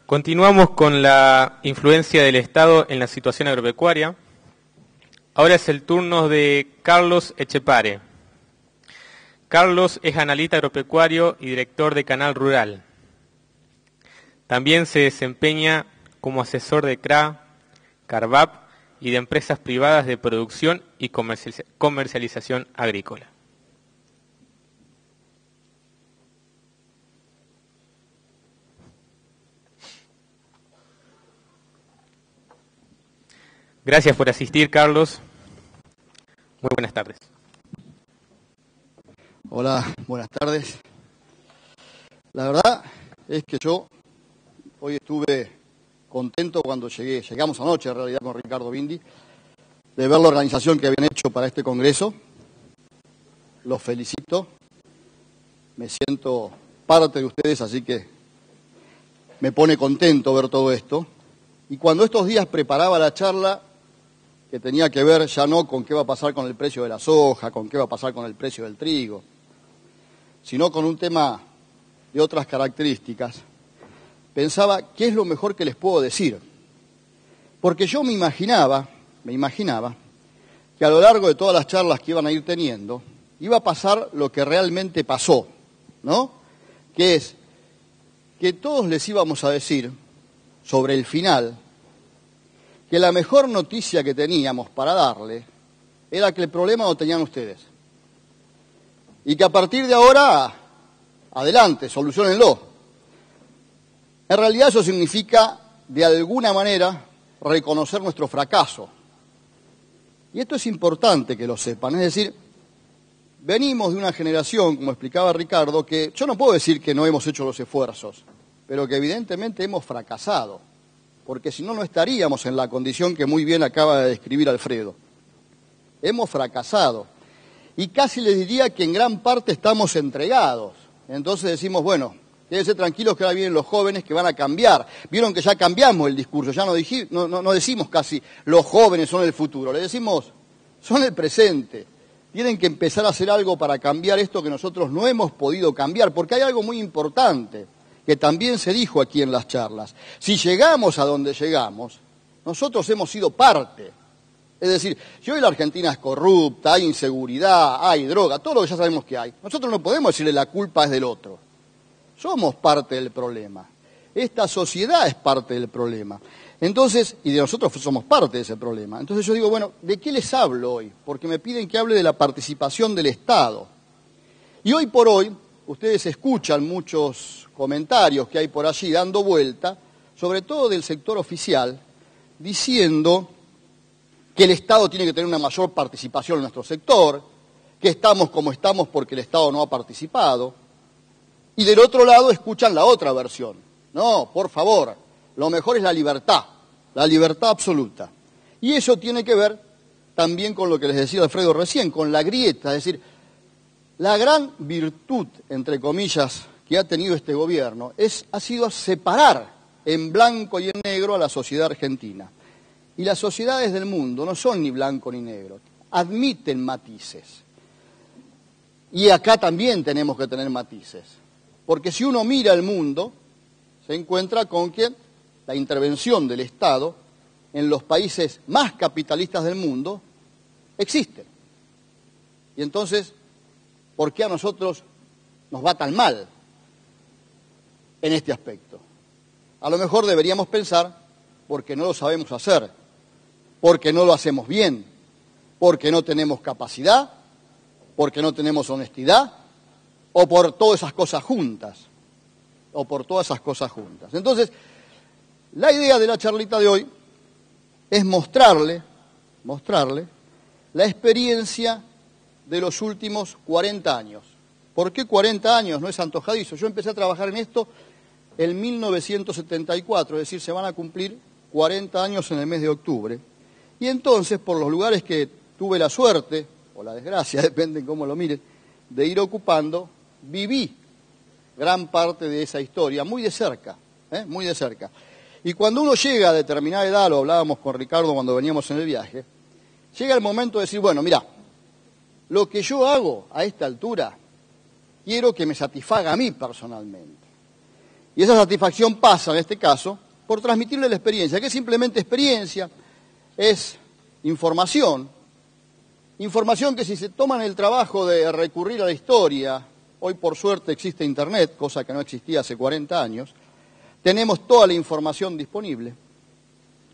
Continuamos con la influencia del Estado en la situación agropecuaria. Ahora es el turno de Carlos Echepare. Carlos es analista agropecuario y director de Canal Rural. También se desempeña como asesor de CRA, CARVAP y de empresas privadas de producción y comercialización agrícola. Gracias por asistir, Carlos. Muy buenas tardes. Hola, buenas tardes. La verdad es que yo hoy estuve contento cuando llegamos anoche en realidad con Ricardo Bindi, de ver la organización que habían hecho para este congreso. Los felicito, me siento parte de ustedes, así que me pone contento ver todo esto. Y cuando estos días preparaba la charla, que tenía que ver ya no con qué va a pasar con el precio de la soja, con qué va a pasar con el precio del trigo, sino con un tema de otras características, pensaba, ¿qué es lo mejor que les puedo decir? Porque yo me imaginaba que a lo largo de todas las charlas que iban a ir teniendo, iba a pasar lo que realmente pasó, ¿no? Que es que todos les íbamos a decir, sobre el final, que la mejor noticia que teníamos para darle era que el problema lo tenían ustedes. Y que a partir de ahora, adelante, soluciónenlo. En realidad eso significa, de alguna manera, reconocer nuestro fracaso. Y esto es importante que lo sepan. Es decir, venimos de una generación, como explicaba Ricardo, que yo no puedo decir que no hemos hecho los esfuerzos, pero que evidentemente hemos fracasado. Porque si no, no estaríamos en la condición que muy bien acaba de describir Alfredo. Hemos fracasado. Y casi les diría que en gran parte estamos entregados. Entonces decimos, bueno, quédense tranquilos que ahora vienen los jóvenes que van a cambiar. Vieron que ya cambiamos el discurso, ya no decimos casi los jóvenes son el futuro, le decimos son el presente. Tienen que empezar a hacer algo para cambiar esto que nosotros no hemos podido cambiar, porque hay algo muy importante que también se dijo aquí en las charlas. Si llegamos a donde llegamos, nosotros hemos sido parte. Es decir, si hoy la Argentina es corrupta, hay inseguridad, hay droga, todo lo que ya sabemos que hay, nosotros no podemos decirle la culpa es del otro. Somos parte del problema. Esta sociedad es parte del problema. Entonces, y de nosotros somos parte de ese problema. Entonces yo digo, bueno, ¿de qué les hablo hoy? Porque me piden que hable de la participación del Estado. Y hoy por hoy, ustedes escuchan muchos comentarios que hay por allí dando vuelta, sobre todo del sector oficial, diciendo que el Estado tiene que tener una mayor participación en nuestro sector, que estamos como estamos porque el Estado no ha participado, y del otro lado escuchan la otra versión. No, por favor, lo mejor es la libertad absoluta. Y eso tiene que ver también con lo que les decía Alfredo recién, con la grieta, es decir, la gran virtud, entre comillas, que ha tenido este gobierno ha sido separar en blanco y en negro a la sociedad argentina. Y las sociedades del mundo no son ni blanco ni negro, admiten matices. Y acá también tenemos que tener matices, porque si uno mira el mundo, se encuentra con que la intervención del Estado en los países más capitalistas del mundo existe. Y entonces, ¿por qué a nosotros nos va tan mal en este aspecto? A lo mejor deberíamos pensar porque no lo sabemos hacer, porque no lo hacemos bien, porque no tenemos capacidad, porque no tenemos honestidad, o por todas esas cosas juntas. Entonces, la idea de la charlita de hoy es mostrarle la experiencia de los últimos 40 años. ¿Por qué 40 años? No es antojadizo. Yo empecé a trabajar en esto en 1974, es decir, se van a cumplir 40 años en el mes de octubre. Y entonces, por los lugares que tuve la suerte, o la desgracia, depende de cómo lo miren, de ir ocupando, viví gran parte de esa historia, muy de cerca. Y cuando uno llega a determinada edad, lo hablábamos con Ricardo cuando veníamos en el viaje, llega el momento de decir, bueno, mirá, lo que yo hago a esta altura, quiero que me satisfaga a mí personalmente. Y esa satisfacción pasa, en este caso, por transmitirle la experiencia, que es simplemente experiencia, es información. Información que si se toman el trabajo de recurrir a la historia, hoy por suerte existe Internet, cosa que no existía hace 40 años, tenemos toda la información disponible.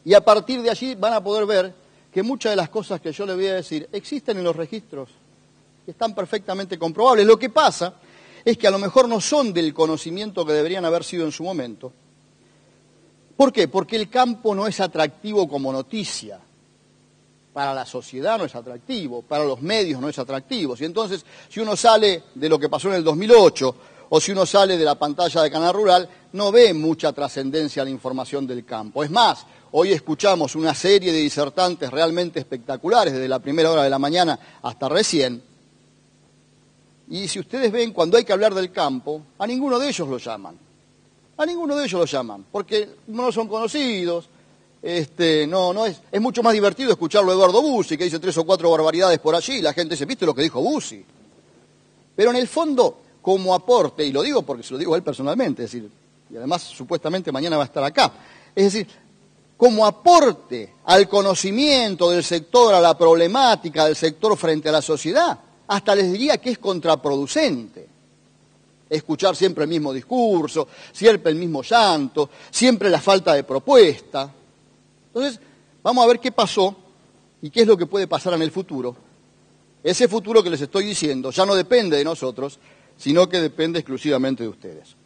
Y a partir de allí van a poder ver que muchas de las cosas que yo les voy a decir existen en los registros, que están perfectamente comprobables. Lo que pasa es que a lo mejor no son del conocimiento que deberían haber sido en su momento. ¿Por qué? Porque el campo no es atractivo como noticia. Para la sociedad no es atractivo, para los medios no es atractivo. Y entonces, si uno sale de lo que pasó en el 2008, o si uno sale de la pantalla de Canal Rural, no ve mucha trascendencia a la información del campo. Es más, hoy escuchamos una serie de disertantes realmente espectaculares, desde la primera hora de la mañana hasta recién. Y si ustedes ven, cuando hay que hablar del campo, a ninguno de ellos lo llaman. A ninguno de ellos lo llaman, porque no son conocidos. Es mucho más divertido escucharlo a Eduardo Bussi, que dice 3 o 4 barbaridades por allí, y la gente dice, ¿viste lo que dijo Bussi? Pero en el fondo, como aporte, y lo digo porque se lo digo a él personalmente, es decir, y además supuestamente mañana va a estar acá, es decir, como aporte al conocimiento del sector, a la problemática del sector frente a la sociedad, hasta les diría que es contraproducente. Escuchar siempre el mismo discurso, siempre el mismo llanto, siempre la falta de propuesta. Entonces, vamos a ver qué pasó y qué es lo que puede pasar en el futuro. Ese futuro que les estoy diciendo ya no depende de nosotros, sino que depende exclusivamente de ustedes.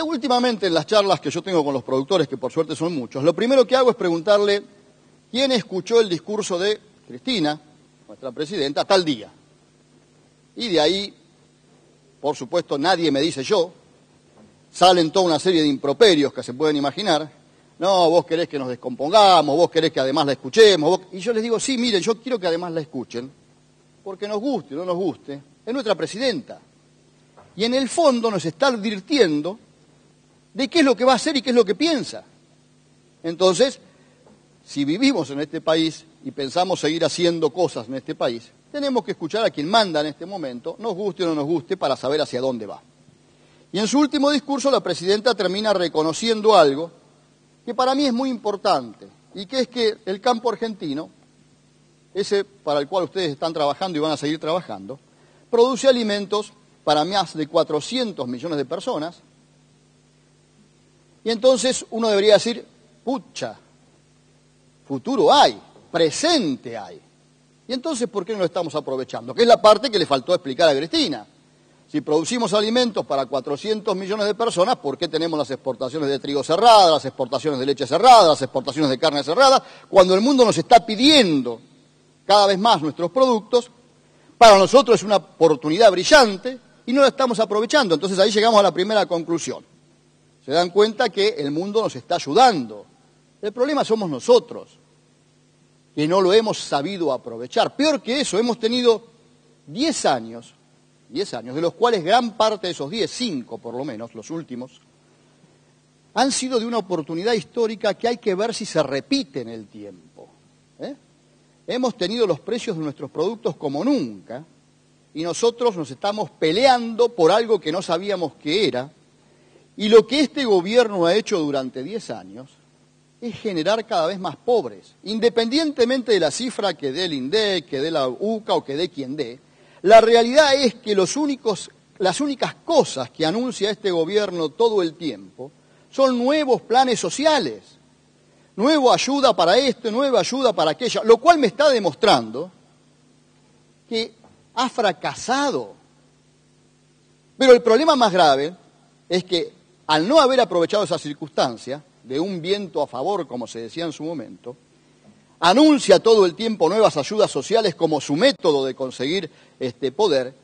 Últimamente en las charlas que yo tengo con los productores, que por suerte son muchos, lo primero que hago es preguntarle quién escuchó el discurso de Cristina, nuestra presidenta, tal día. Y de ahí, por supuesto, nadie me dice yo. Salen toda una serie de improperios que se pueden imaginar. No, vos querés que nos descompongamos, vos querés que además la escuchemos. Y yo les digo, sí, miren, yo quiero que además la escuchen, porque nos guste o no nos guste, es nuestra presidenta. Y en el fondo nos está advirtiendo de qué es lo que va a hacer y qué es lo que piensa. Entonces, si vivimos en este país y pensamos seguir haciendo cosas en este país, tenemos que escuchar a quien manda en este momento, nos guste o no nos guste, para saber hacia dónde va. Y en su último discurso la presidenta termina reconociendo algo que para mí es muy importante, y que es que el campo argentino, ese para el cual ustedes están trabajando y van a seguir trabajando, produce alimentos para más de 400 millones de personas. Y entonces uno debería decir, pucha, futuro hay, presente hay. Y entonces, ¿por qué no lo estamos aprovechando? Que es la parte que le faltó explicar a Cristina. Si producimos alimentos para 400 millones de personas, ¿por qué tenemos las exportaciones de trigo cerradas, las exportaciones de leche cerradas, las exportaciones de carne cerradas, cuando el mundo nos está pidiendo cada vez más nuestros productos? Para nosotros es una oportunidad brillante y no la estamos aprovechando. Entonces ahí llegamos a la primera conclusión. Se dan cuenta que el mundo nos está ayudando. El problema somos nosotros, que no lo hemos sabido aprovechar. Peor que eso, hemos tenido 10 años, de los cuales gran parte de esos 10, 5 por lo menos, los últimos, han sido de una oportunidad histórica que hay que ver si se repite en el tiempo. Hemos tenido los precios de nuestros productos como nunca, y nosotros nos estamos peleando por algo que no sabíamos que era, y lo que este gobierno ha hecho durante 10 años es generar cada vez más pobres, independientemente de la cifra que dé el INDEC, que dé la UCA o que dé quien dé. La realidad es que las únicas cosas que anuncia este gobierno todo el tiempo son nuevos planes sociales, nueva ayuda para esto, nueva ayuda para aquello, lo cual me está demostrando que ha fracasado. Pero el problema más grave es que al no haber aprovechado esa circunstancia, de un viento a favor, como se decía en su momento, anuncia todo el tiempo nuevas ayudas sociales como su método de conseguir poder,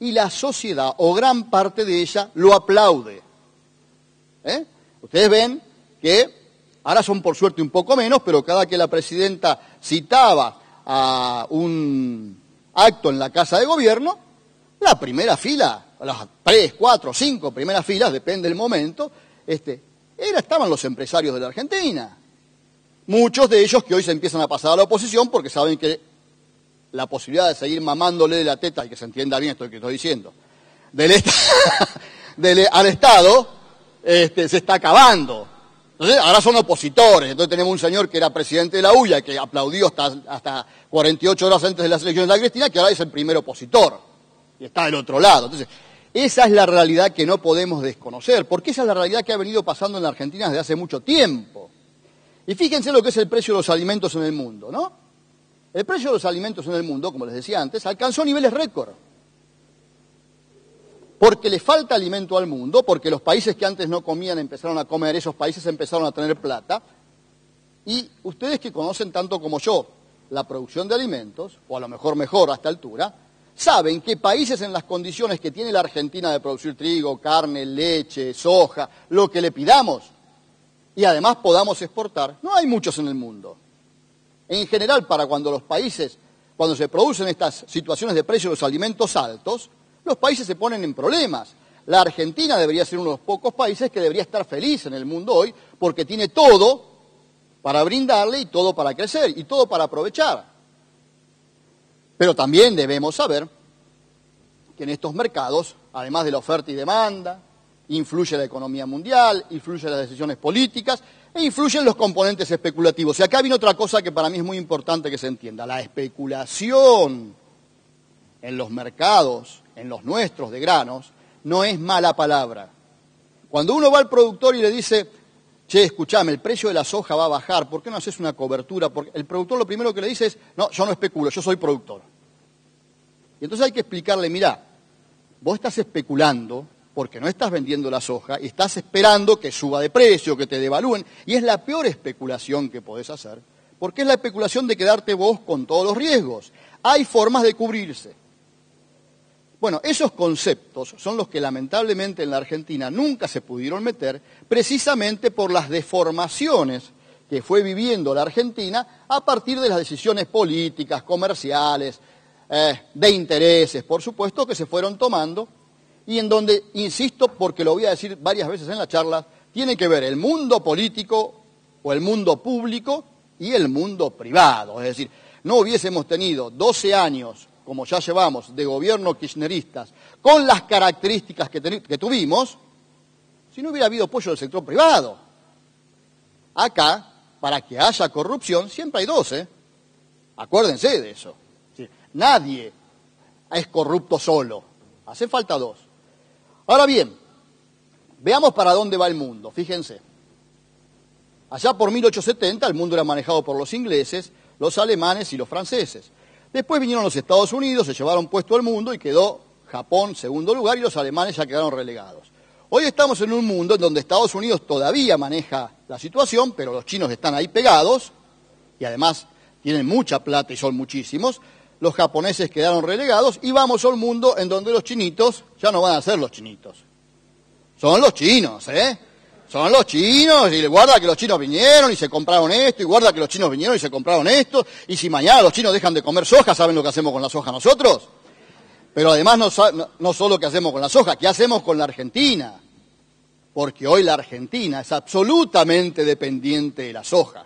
y la sociedad, o gran parte de ella, lo aplaude. Ustedes ven que ahora son por suerte un poco menos, pero cada que la presidenta citaba a un acto en la Casa de Gobierno, la primera fila, las 3, 4, 5 primeras filas, depende del momento, estaban los empresarios de la Argentina. Muchos de ellos que hoy se empiezan a pasar a la oposición porque saben que la posibilidad de seguir mamándole de la teta, y que se entienda bien esto que estoy diciendo, al Estado se está acabando. Entonces, ahora son opositores. Entonces tenemos un señor que era presidente de la UIA, que aplaudió hasta 48 horas antes de las elecciones de la Cristina, que ahora es el primer opositor. Y está del otro lado. Entonces, esa es la realidad que no podemos desconocer, porque esa es la realidad que ha venido pasando en la Argentina desde hace mucho tiempo. Y fíjense lo que es el precio de los alimentos en el mundo, ¿no? El precio de los alimentos en el mundo, como les decía antes, alcanzó niveles récord. Porque le falta alimento al mundo, porque los países que antes no comían empezaron a comer, esos países empezaron a tener plata. Y ustedes que conocen tanto como yo la producción de alimentos, o a lo mejor a esta altura, saben que países en las condiciones que tiene la Argentina de producir trigo, carne, leche, soja, lo que le pidamos, y además podamos exportar, no hay muchos en el mundo. En general, para cuando se producen estas situaciones de precio de los alimentos altos, los países se ponen en problemas. La Argentina debería ser uno de los pocos países que debería estar feliz en el mundo hoy, porque tiene todo para brindarle y todo para crecer y todo para aprovechar. Pero también debemos saber que en estos mercados, además de la oferta y demanda, influye la economía mundial, influyen las decisiones políticas e influyen los componentes especulativos. Y acá viene otra cosa que para mí es muy importante que se entienda. La especulación en los mercados, en los nuestros de granos, no es mala palabra. Cuando uno va al productor y le dice, che, escuchame, el precio de la soja va a bajar, ¿por qué no haces una cobertura? Porque el productor lo primero que le dice es, no, yo no especulo, yo soy productor. Y entonces hay que explicarle, mirá, vos estás especulando porque no estás vendiendo la soja y estás esperando que suba de precio, que te devalúen, y es la peor especulación que podés hacer, porque es la especulación de quedarte vos con todos los riesgos. Hay formas de cubrirse. Bueno, esos conceptos son los que lamentablemente en la Argentina nunca se pudieron meter, precisamente por las deformaciones que fue viviendo la Argentina a partir de las decisiones políticas, comerciales, de intereses, por supuesto, que se fueron tomando, y en donde, insisto, porque lo voy a decir varias veces en la charla, tiene que ver el mundo político o el mundo público y el mundo privado. Es decir, no hubiésemos tenido 12 años, como ya llevamos, de gobierno kirchneristas, con las características que tuvimos, si no hubiera habido apoyo del sector privado. Acá, para que haya corrupción, siempre hay dos, Acuérdense de eso. Nadie es corrupto solo, hace falta dos. Ahora bien, veamos para dónde va el mundo, fíjense. Allá por 1870 el mundo era manejado por los ingleses, los alemanes y los franceses. Después vinieron los Estados Unidos, se llevaron puesto el mundo y quedó Japón segundo lugar y los alemanes ya quedaron relegados. Hoy estamos en un mundo en donde Estados Unidos todavía maneja la situación, pero los chinos están ahí pegados y además tienen mucha plata y son muchísimos. Los japoneses quedaron relegados y vamos a un mundo en donde los chinitos ya no van a ser los chinitos. Son los chinos, Son los chinos, y guarda que los chinos vinieron y se compraron esto, y guarda que los chinos vinieron y se compraron esto, y si mañana los chinos dejan de comer soja, ¿saben lo que hacemos con la soja nosotros? Pero además no solo qué hacemos con la soja, ¿qué hacemos con la Argentina? Porque hoy la Argentina es absolutamente dependiente de la soja.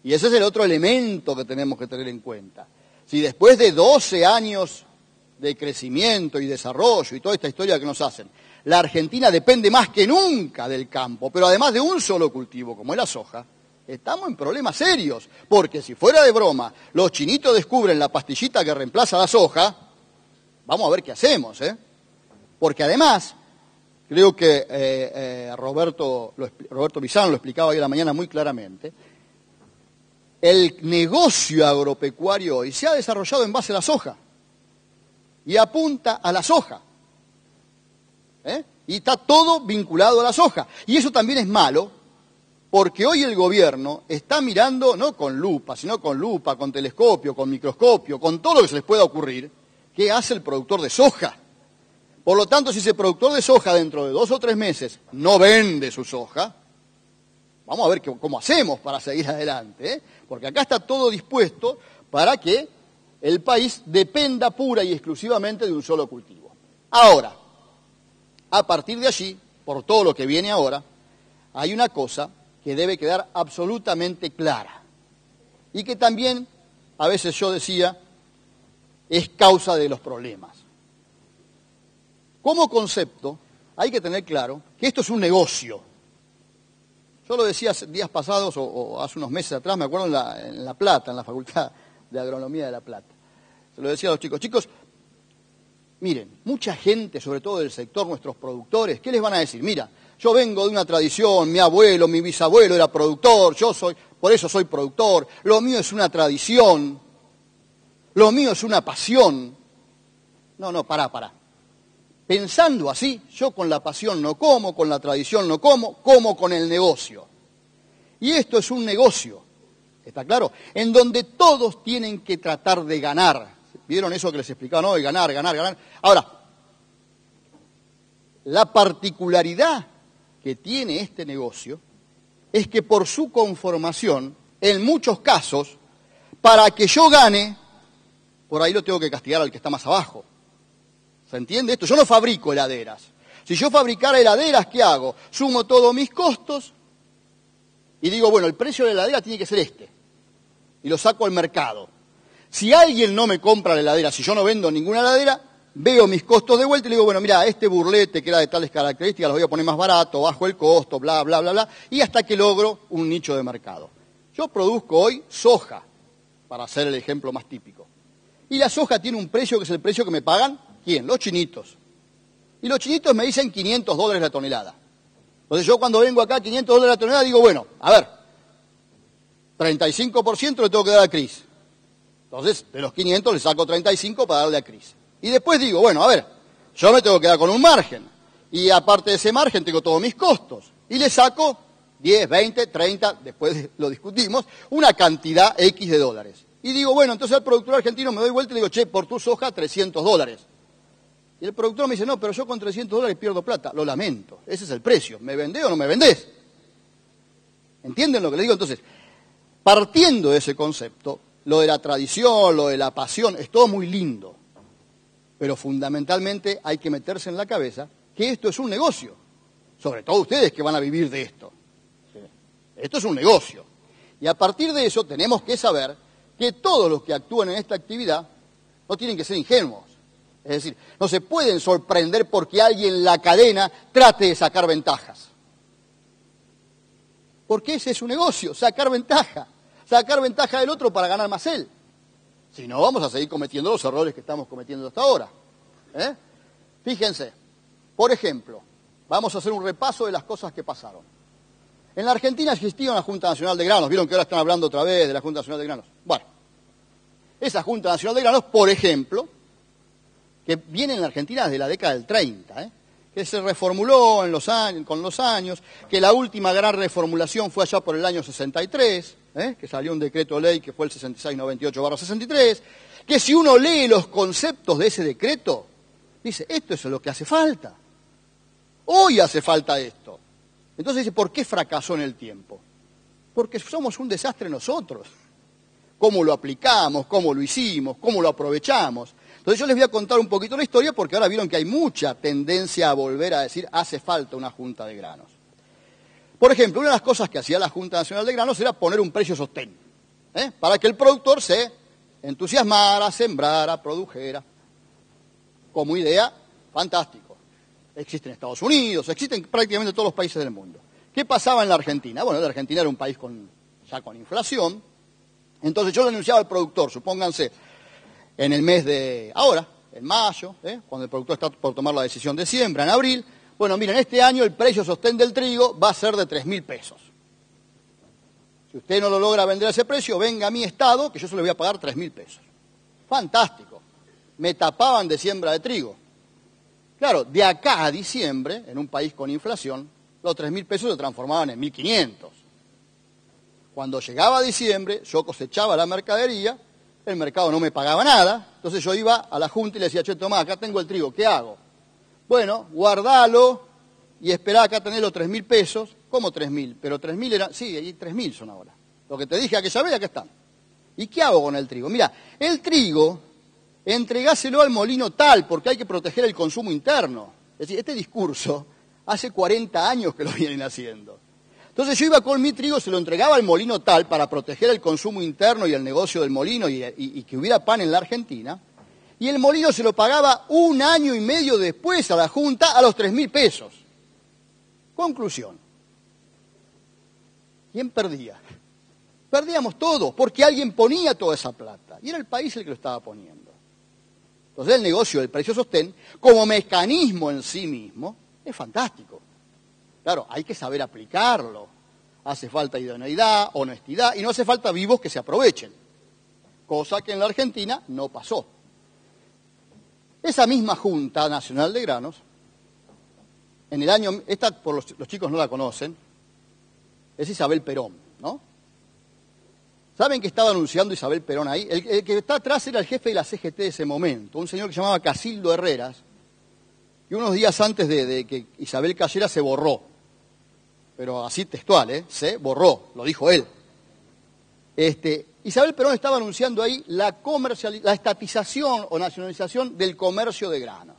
Y ese es el otro elemento que tenemos que tener en cuenta. Si después de 12 años de crecimiento y desarrollo y toda esta historia que nos hacen, la Argentina depende más que nunca del campo, pero además de un solo cultivo, como es la soja, estamos en problemas serios. Porque si fuera de broma, los chinitos descubren la pastillita que reemplaza la soja, vamos a ver qué hacemos, Porque además, creo que Roberto Bizano lo explicaba hoy a la mañana muy claramente, el negocio agropecuario hoy se ha desarrollado en base a la soja y apunta a la soja. Y está todo vinculado a la soja. Y eso también es malo, porque hoy el gobierno está mirando, no con lupa, sino con lupa, con telescopio, con microscopio, con todo lo que se les pueda ocurrir, qué hace el productor de soja. Por lo tanto, si ese productor de soja dentro de 2 o 3 meses no vende su soja, vamos a ver cómo hacemos para seguir adelante, porque acá está todo dispuesto para que el país dependa pura y exclusivamente de un solo cultivo. Ahora, a partir de allí, por todo lo que viene ahora, hay una cosa que debe quedar absolutamente clara y que también, a veces yo decía, es causa de los problemas. Como concepto, hay que tener claro que esto es un negocio. Yo lo decía días pasados o hace unos meses atrás, me acuerdo en La Plata, en la Facultad de Agronomía de La Plata. Se lo decía a los chicos, chicos, miren, mucha gente, sobre todo del sector, nuestros productores, ¿qué les van a decir? Mira, yo vengo de una tradición, mi abuelo, mi bisabuelo era productor, por eso soy productor, lo mío es una tradición, lo mío es una pasión. No, pará. Pensando así, yo con la pasión no como, con la tradición no como con el negocio. Y esto es un negocio, ¿está claro? En donde todos tienen que tratar de ganar. ¿Vieron eso que les explicaba, no? De ganar. Ahora, la particularidad que tiene este negocio es que por su conformación, en muchos casos, para que yo gane, por ahí lo tengo que castigar al que está más abajo. ¿Se entiende esto? Yo no fabrico heladeras. Si yo fabricara heladeras, ¿qué hago? Sumo todos mis costos y digo, bueno, el precio de la heladera tiene que ser este. Y lo saco al mercado. Si alguien no me compra la heladera, si yo no vendo ninguna heladera, veo mis costos de vuelta y le digo, bueno, mira, este burlete que era de tales características, lo voy a poner más barato, bajo el costo, bla, y hasta que logro un nicho de mercado. Yo produzco hoy soja, para hacer el ejemplo más típico. Y la soja tiene un precio que es el precio que me pagan, ¿quién? Los chinitos. Y los chinitos me dicen $500 la tonelada. Entonces yo cuando vengo acá, $500 la tonelada, digo, bueno, a ver, 35% le tengo que dar a Cris. Entonces, de los 500 le saco 35 para darle a Cris. Y después digo, bueno, a ver, yo me tengo que quedar con un margen. Y aparte de ese margen tengo todos mis costos. Y le saco 10, 20, 30, después lo discutimos, una cantidad X de dólares. Y digo, bueno, entonces al productor argentino me doy vuelta y le digo, che, por tu soja $300. Y el productor me dice, no, pero yo con $300 pierdo plata. Lo lamento, ese es el precio. ¿Me vendés o no me vendés? ¿Entienden lo que le digo? Entonces, partiendo de ese concepto, lo de la tradición, lo de la pasión, es todo muy lindo. Pero fundamentalmente hay que meterse en la cabeza que esto es un negocio. Sobre todo ustedes que van a vivir de esto. Esto es un negocio. Y a partir de eso tenemos que saber que todos los que actúan en esta actividad no tienen que ser ingenuos. Es decir, no se pueden sorprender porque alguien en la cadena trate de sacar ventajas. Porque ese es su negocio, sacar ventaja. Sacar ventaja del otro para ganar más él. Si no, vamos a seguir cometiendo los errores que estamos cometiendo hasta ahora. Fíjense, por ejemplo, vamos a hacer un repaso de las cosas que pasaron. En la Argentina existía una Junta Nacional de Granos. ¿Vieron que ahora están hablando otra vez de la Junta Nacional de Granos? Bueno, esa Junta Nacional de Granos, por ejemplo, que viene en la Argentina desde la década del 30, que se reformuló con los años, que la última gran reformulación fue allá por el año 63, que salió un decreto de ley que fue el 6698/63, que si uno lee los conceptos de ese decreto, dice, esto es lo que hace falta. Hoy hace falta esto. Entonces dice, ¿por qué fracasó en el tiempo? Porque somos un desastre nosotros. ¿Cómo lo aplicamos? ¿Cómo lo hicimos? ¿Cómo lo aprovechamos? Entonces yo les voy a contar un poquito la historia porque ahora vieron que hay mucha tendencia a volver a decir, hace falta una Junta de Granos. Por ejemplo, una de las cosas que hacía la Junta Nacional de Granos era poner un precio sostén, para que el productor se entusiasmara, sembrara, produjera. Como idea, fantástico. Existe en Estados Unidos, existen prácticamente en todos los países del mundo. ¿Qué pasaba en la Argentina? Bueno, la Argentina era un país ya con inflación. Entonces yo le anunciaba al productor, supónganse, en el mes de ahora, en mayo, cuando el productor está por tomar la decisión de siembra, en abril, bueno, miren, este año el precio sostén del trigo va a ser de 3.000 pesos. Si usted no lo logra vender a ese precio, venga a mi estado, que yo se lo voy a pagar 3.000 pesos. Fantástico. Me tapaban de siembra de trigo. Claro, de acá a diciembre, en un país con inflación, los 3.000 pesos se transformaban en 1.500. Cuando llegaba diciembre, yo cosechaba la mercadería, el mercado no me pagaba nada, entonces yo iba a la Junta y le decía, che, tomá, acá tengo el trigo, ¿qué hago? Bueno, guardalo y esperá acá tener los 3.000 pesos. ¿Cómo 3.000? Pero 3.000 eran, sí, ahí 3.000 son ahora. Lo que te dije aquella vez, acá están. ¿Y qué hago con el trigo? Mira, el trigo, entregáselo al molino tal, porque hay que proteger el consumo interno. Es decir, este discurso hace 40 años que lo vienen haciendo. Entonces yo iba con mi trigo, se lo entregaba al molino tal para proteger el consumo interno y el negocio del molino y que hubiera pan en la Argentina. y el molino se lo pagaba 1 año y medio después a la Junta a los 3.000 pesos. Conclusión. ¿Quién perdía? Perdíamos todos, porque alguien ponía toda esa plata, y era el país el que lo estaba poniendo. Entonces el negocio del precio sostén, como mecanismo en sí mismo, es fantástico. Claro, hay que saber aplicarlo. Hace falta idoneidad, honestidad, y no hace falta vivos que se aprovechen. Cosa que en la Argentina no pasó. Esa misma Junta Nacional de Granos, en el año, esta por los chicos no la conocen, es Isabel Perón, ¿no? ¿Saben qué estaba anunciando Isabel Perón ahí? El que está atrás era el jefe de la CGT de ese momento, un señor que se llamaba Casildo Herreras, y unos días antes de que Isabel cayera se borró. Pero así textual, se borró, lo dijo él. Isabel Perón estaba anunciando ahí la estatización o nacionalización del comercio de granos.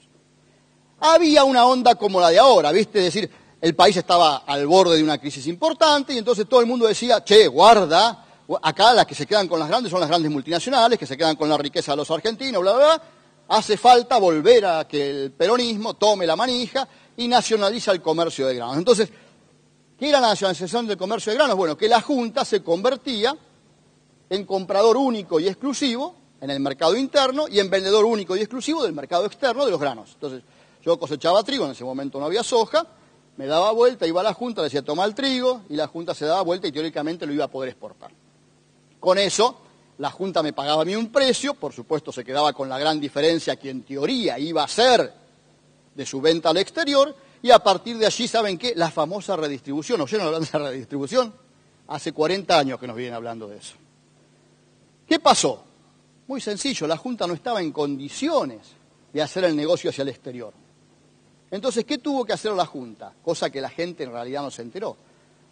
Había una onda como la de ahora, ¿viste? Es decir, el país estaba al borde de una crisis importante y entonces todo el mundo decía, che, guarda, acá las que se quedan con las grandes son las grandes multinacionales, que se quedan con la riqueza de los argentinos, bla, bla, bla. Hace falta volver a que el peronismo tome la manija y nacionaliza el comercio de granos. Entonces, ¿qué era la nacionalización del comercio de granos? Bueno, que la Junta se convertía en comprador único y exclusivo en el mercado interno y en vendedor único y exclusivo del mercado externo de los granos. Entonces, yo cosechaba trigo, en ese momento no había soja, me daba vuelta, iba a la Junta, le decía toma el trigo, y la Junta se daba vuelta y teóricamente lo iba a poder exportar. Con eso, la Junta me pagaba a mí un precio, por supuesto se quedaba con la gran diferencia que en teoría iba a ser de su venta al exterior, y a partir de allí, ¿saben qué? La famosa redistribución. ¿Oyeron hablar de la redistribución? Hace 40 años que nos vienen hablando de eso. ¿Qué pasó? Muy sencillo, la Junta no estaba en condiciones de hacer el negocio hacia el exterior. Entonces, ¿qué tuvo que hacer la Junta? Cosa que la gente en realidad no se enteró.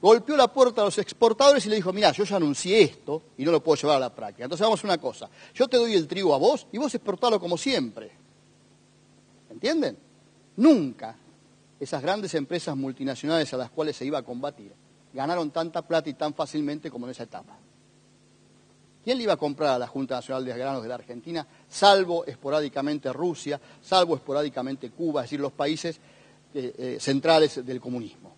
Golpeó la puerta a los exportadores y le dijo, mirá, yo ya anuncié esto y no lo puedo llevar a la práctica. Entonces vamos a una cosa, yo te doy el trigo a vos y vos exportalo como siempre. ¿Entienden? Nunca esas grandes empresas multinacionales a las cuales se iba a combatir ganaron tanta plata y tan fácilmente como en esa etapa. ¿Quién le iba a comprar a la Junta Nacional de Granos de la Argentina? Salvo esporádicamente Rusia, salvo esporádicamente Cuba, es decir, los países centrales del comunismo.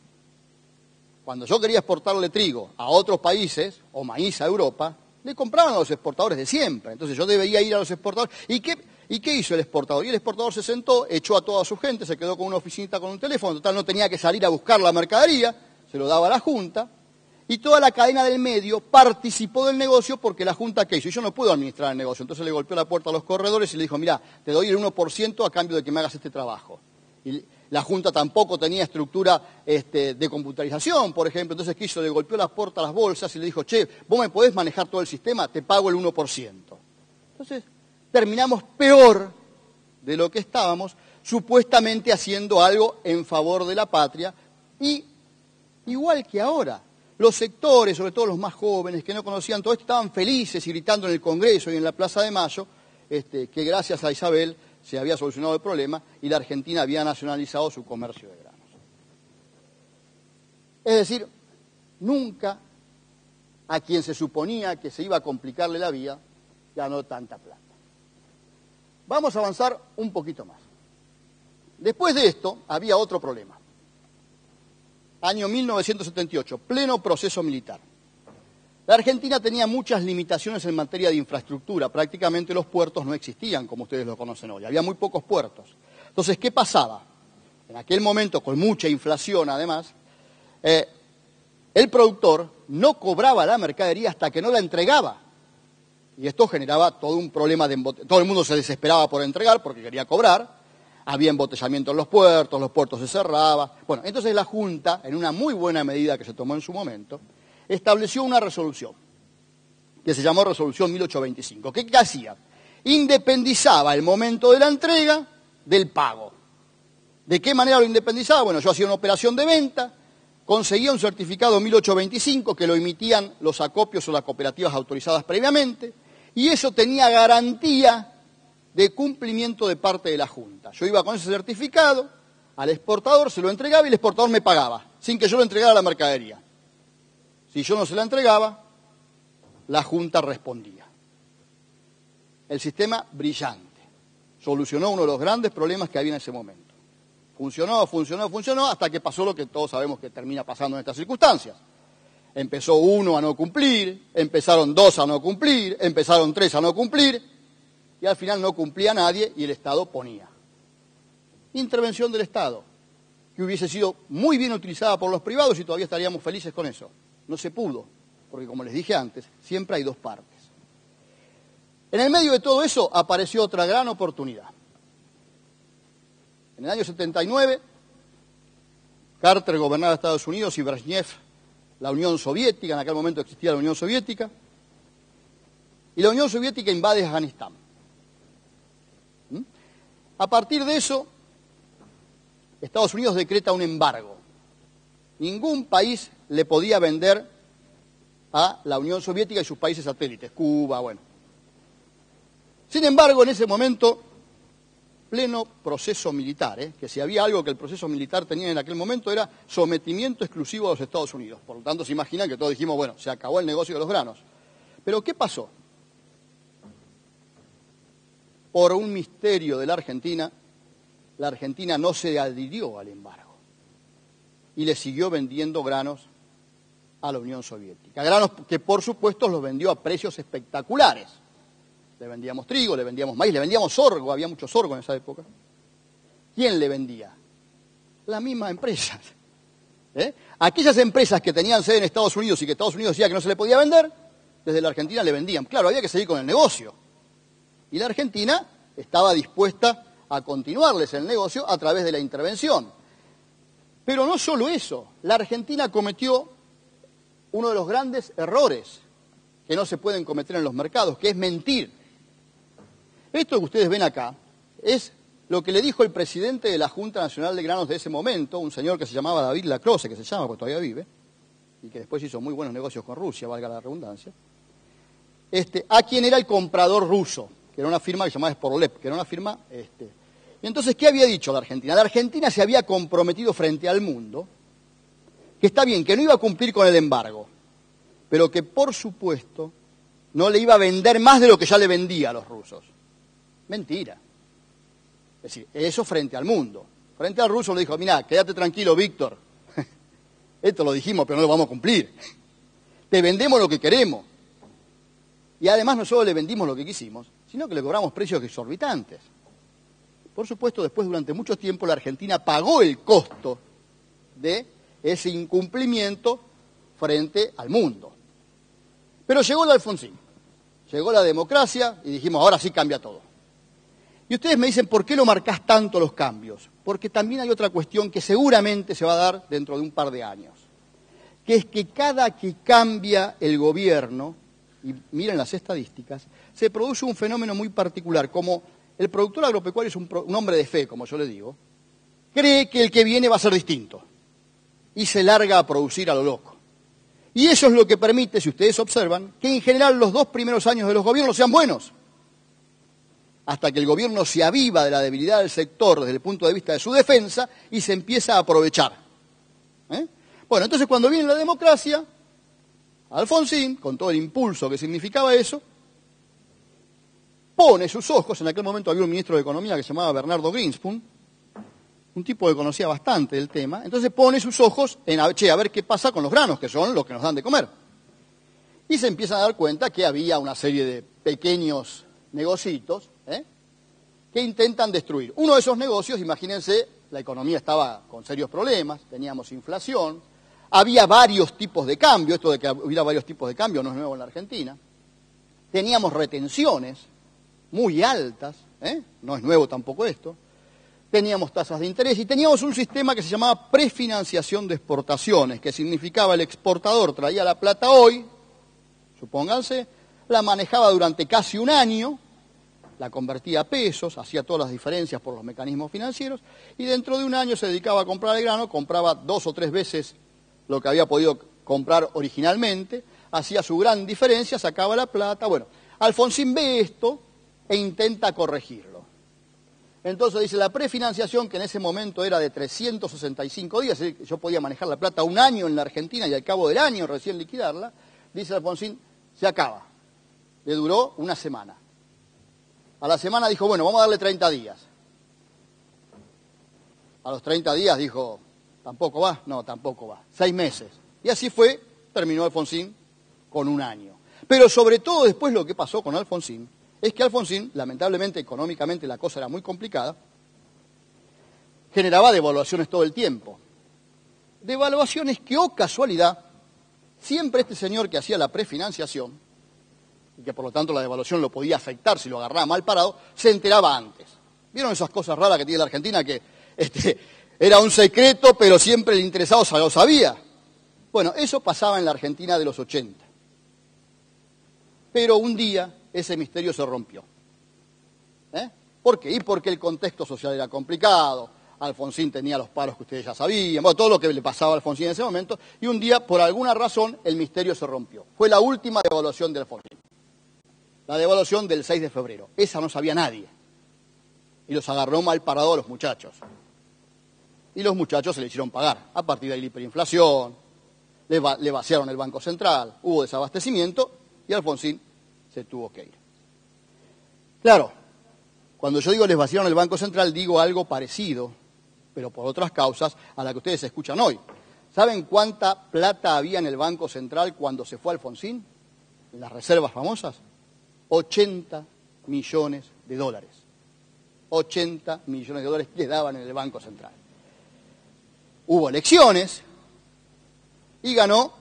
Cuando yo quería exportarle trigo a otros países, o maíz a Europa, le compraban a los exportadores de siempre. Entonces yo debía ir a los exportadores. ¿Y qué hizo el exportador? Y el exportador se sentó, echó a toda su gente, se quedó con una oficinita con un teléfono, total no tenía que salir a buscar la mercadería, se lo daba a la Junta, y toda la cadena del medio participó del negocio porque la Junta, ¿qué hizo? Y yo no puedo administrar el negocio. Entonces le golpeó la puerta a los corredores y le dijo, mirá, te doy el 1% a cambio de que me hagas este trabajo. Y la Junta tampoco tenía estructura de computarización, por ejemplo. Entonces, ¿qué hizo? Le golpeó la puerta a las bolsas y le dijo, che, vos me podés manejar todo el sistema, te pago el 1%. Entonces, terminamos peor de lo que estábamos, supuestamente haciendo algo en favor de la patria. Y igual que ahora, los sectores, sobre todo los más jóvenes, que no conocían todo esto, estaban felices y gritando en el Congreso y en la Plaza de Mayo, que gracias a Isabel se había solucionado el problema y la Argentina había nacionalizado su comercio de granos. Es decir, nunca a quien se suponía que se iba a complicarle la vida, ganó tanta plata. Vamos a avanzar un poquito más. Después de esto, había otro problema. Año 1978, pleno proceso militar. La Argentina tenía muchas limitaciones en materia de infraestructura, prácticamente los puertos no existían como ustedes lo conocen hoy, había muy pocos puertos. Entonces, ¿qué pasaba? En aquel momento, con mucha inflación además, el productor no cobraba la mercadería hasta que no la entregaba. Y esto generaba todo un problema de embotellamiento. Todo el mundo se desesperaba por entregar porque quería cobrar. Había embotellamiento en los puertos se cerraban. Bueno, entonces la Junta, en una muy buena medida que se tomó en su momento, estableció una resolución, que se llamó Resolución 1825. ¿Qué hacía? Independizaba el momento de la entrega del pago. ¿De qué manera lo independizaba? Bueno, yo hacía una operación de venta, conseguía un certificado 1825 que lo emitían los acopios o las cooperativas autorizadas previamente, y eso tenía garantía de cumplimiento de parte de la Junta. Yo iba con ese certificado al exportador, se lo entregaba y el exportador me pagaba, sin que yo le entregara la mercadería. Si yo no se la entregaba, la Junta respondía. El sistema brillante. Solucionó uno de los grandes problemas que había en ese momento. Funcionó, hasta que pasó lo que todos sabemos que termina pasando en estas circunstancias. Empezó uno a no cumplir, empezaron dos a no cumplir, empezaron tres a no cumplir, y al final no cumplía nadie y el Estado ponía. Intervención del Estado, que hubiese sido muy bien utilizada por los privados y todavía estaríamos felices con eso. No se pudo, porque como les dije antes, siempre hay dos partes. En el medio de todo eso apareció otra gran oportunidad. En el año 79, Carter gobernaba Estados Unidos y Brezhnev la Unión Soviética, en aquel momento existía la Unión Soviética, y la Unión Soviética invade Afganistán. A partir de eso, Estados Unidos decreta un embargo. Ningún país le podía vender a la Unión Soviética y sus países satélites, Cuba, bueno. Sin embargo, en ese momento, pleno proceso militar, que si había algo que el proceso militar tenía en aquel momento era sometimiento exclusivo a los Estados Unidos. Por lo tanto, se imaginan que todos dijimos, bueno, se acabó el negocio de los granos. Pero ¿qué pasó? Por un misterio de la Argentina no se adhirió al embargo y le siguió vendiendo granos a la Unión Soviética. Granos que, por supuesto, los vendió a precios espectaculares. Le vendíamos trigo, le vendíamos maíz, le vendíamos sorgo, había mucho sorgo en esa época. ¿Quién le vendía? Las mismas empresas. Aquellas empresas que tenían sede en Estados Unidos y que Estados Unidos decía que no se le podía vender, desde la Argentina le vendían. Claro, había que seguir con el negocio. Y la Argentina estaba dispuesta a continuarles el negocio a través de la intervención. Pero no solo eso, la Argentina cometió uno de los grandes errores que no se pueden cometer en los mercados, que es mentir. Esto que ustedes ven acá es lo que le dijo el presidente de la Junta Nacional de Granos de ese momento, un señor que se llamaba David Lacroze, que se llama porque todavía vive, y que después hizo muy buenos negocios con Rusia, valga la redundancia, a quien era el comprador ruso, que era una firma que se llamaba Sporlep, que era una firma... Y entonces, ¿qué había dicho la Argentina? La Argentina se había comprometido frente al mundo, que está bien, que no iba a cumplir con el embargo, pero que, por supuesto, no le iba a vender más de lo que ya le vendía a los rusos. Mentira. Es decir, eso frente al mundo. Frente al ruso le dijo, mirá, quédate tranquilo, Víctor. Esto lo dijimos, pero no lo vamos a cumplir. Te vendemos lo que queremos. Y además no solo le vendimos lo que quisimos, sino que le cobramos precios exorbitantes. Por supuesto, después, durante mucho tiempo, la Argentina pagó el costo de ese incumplimiento frente al mundo. Pero llegó el Alfonsín, llegó la democracia y dijimos, ahora sí cambia todo. Y ustedes me dicen, ¿por qué no marcás tanto los cambios? Porque también hay otra cuestión que seguramente se va a dar dentro de un par de años, que es que cada que cambia el gobierno, y miren las estadísticas, se produce un fenómeno muy particular, como el productor agropecuario es un hombre de fe, como yo le digo, cree que el que viene va a ser distinto y se larga a producir a lo loco. Y eso es lo que permite, si ustedes observan, que en general los 2 primeros años de los gobiernos sean buenos, hasta que el gobierno se aviva de la debilidad del sector desde el punto de vista de su defensa y se empieza a aprovechar. Bueno, entonces cuando viene la democracia, Alfonsín, con todo el impulso que significaba eso, pone sus ojos, en aquel momento había un ministro de Economía que se llamaba Bernardo Greenspan, un tipo que conocía bastante el tema, entonces pone sus ojos en, a ver qué pasa con los granos, que son los que nos dan de comer. Y se empiezan a dar cuenta que había una serie de pequeños negocitos que intentan destruir. Uno de esos negocios, imagínense, la economía estaba con serios problemas, teníamos inflación, había varios tipos de cambio, esto de que hubiera varios tipos de cambio no es nuevo en la Argentina, teníamos retenciones muy altas, no es nuevo tampoco esto, teníamos tasas de interés y teníamos un sistema que se llamaba prefinanciación de exportaciones, que significaba el exportador traía la plata hoy, supónganse, la manejaba durante casi un año, la convertía a pesos, hacía todas las diferencias por los mecanismos financieros y dentro de un año se dedicaba a comprar el grano, compraba 2 o 3 veces lo que había podido comprar originalmente, hacía su gran diferencia, sacaba la plata. Bueno, Alfonsín ve esto e intenta corregirlo. Entonces dice, la prefinanciación, que en ese momento era de 365 días, es decir, yo podía manejar la plata un año en la Argentina y al cabo del año recién liquidarla, dice Alfonsín, se acaba. Le duró una semana. A la semana dijo, bueno, vamos a darle 30 días. A los 30 días dijo, ¿tampoco va? No, tampoco va. 6 meses. Y así fue, terminó Alfonsín con 1 año. Pero sobre todo después lo que pasó con Alfonsín, es que Alfonsín, lamentablemente, económicamente la cosa era muy complicada, generaba devaluaciones todo el tiempo. Devaluaciones que, oh casualidad, siempre este señor que hacía la prefinanciación, y que por lo tanto la devaluación lo podía afectar si lo agarraba mal parado, se enteraba antes. ¿Vieron esas cosas raras que tiene la Argentina que era un secreto, pero siempre el interesado lo sabía? Bueno, eso pasaba en la Argentina de los 80. Pero un día ese misterio se rompió. ¿Por qué? Y porque el contexto social era complicado, Alfonsín tenía los paros que ustedes ya sabían, bueno, todo lo que le pasaba a Alfonsín en ese momento, y un día, por alguna razón, el misterio se rompió. Fue la última devaluación de Alfonsín. La devaluación del 6 de febrero. Esa no sabía nadie. Y los agarró mal parados a los muchachos. Y los muchachos se le hicieron pagar. A partir de la hiperinflación, le vaciaron el Banco Central, hubo desabastecimiento y Alfonsín se tuvo que ir. Claro, cuando yo digo les vaciaron el Banco Central, digo algo parecido, pero por otras causas, a la que ustedes escuchan hoy. ¿Saben cuánta plata había en el Banco Central cuando se fue Alfonsín? En las reservas famosas. 80 millones de dólares. 80 millones de dólares quedaban en el Banco Central. Hubo elecciones y ganó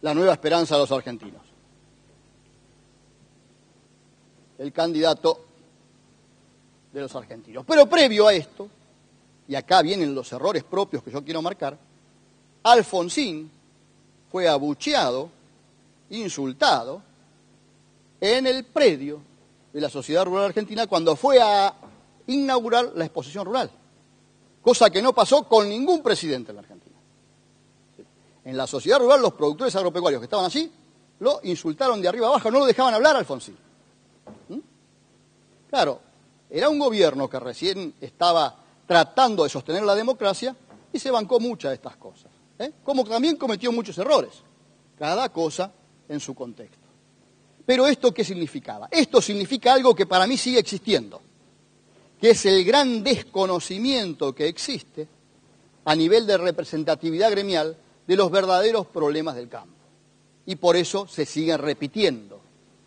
la Nueva Esperanza de los argentinos. El candidato de los argentinos. Pero previo a esto, y acá vienen los errores propios que yo quiero marcar, Alfonsín fue abucheado, insultado, en el predio de la Sociedad Rural Argentina cuando fue a inaugurar la exposición rural. Cosa que no pasó con ningún presidente en la Argentina. En la Sociedad Rural los productores agropecuarios que estaban allí lo insultaron de arriba abajo, no lo dejaban hablar a Alfonsín. Claro, era un gobierno que recién estaba tratando de sostener la democracia y se bancó muchas de estas cosas. Como también cometió muchos errores, cada cosa en su contexto. Pero ¿esto qué significaba? Esto significa algo que para mí sigue existiendo, que es el gran desconocimiento que existe a nivel de representatividad gremial de los verdaderos problemas del campo. Y por eso se siguen repitiendo,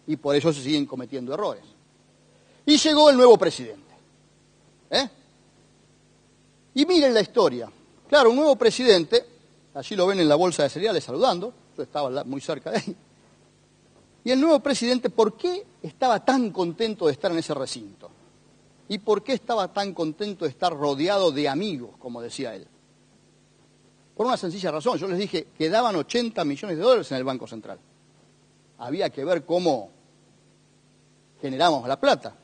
y por eso se siguen cometiendo errores. Y llegó el nuevo presidente. Y miren la historia. Claro, un nuevo presidente, allí lo ven en la bolsa de cereales saludando, yo estaba muy cerca de ahí. Y el nuevo presidente, ¿por qué estaba tan contento de estar en ese recinto? ¿Y por qué estaba tan contento de estar rodeado de amigos, como decía él? Por una sencilla razón. Yo les dije, quedaban 80 millones de dólares en el Banco Central. Había que ver cómo generamos la plata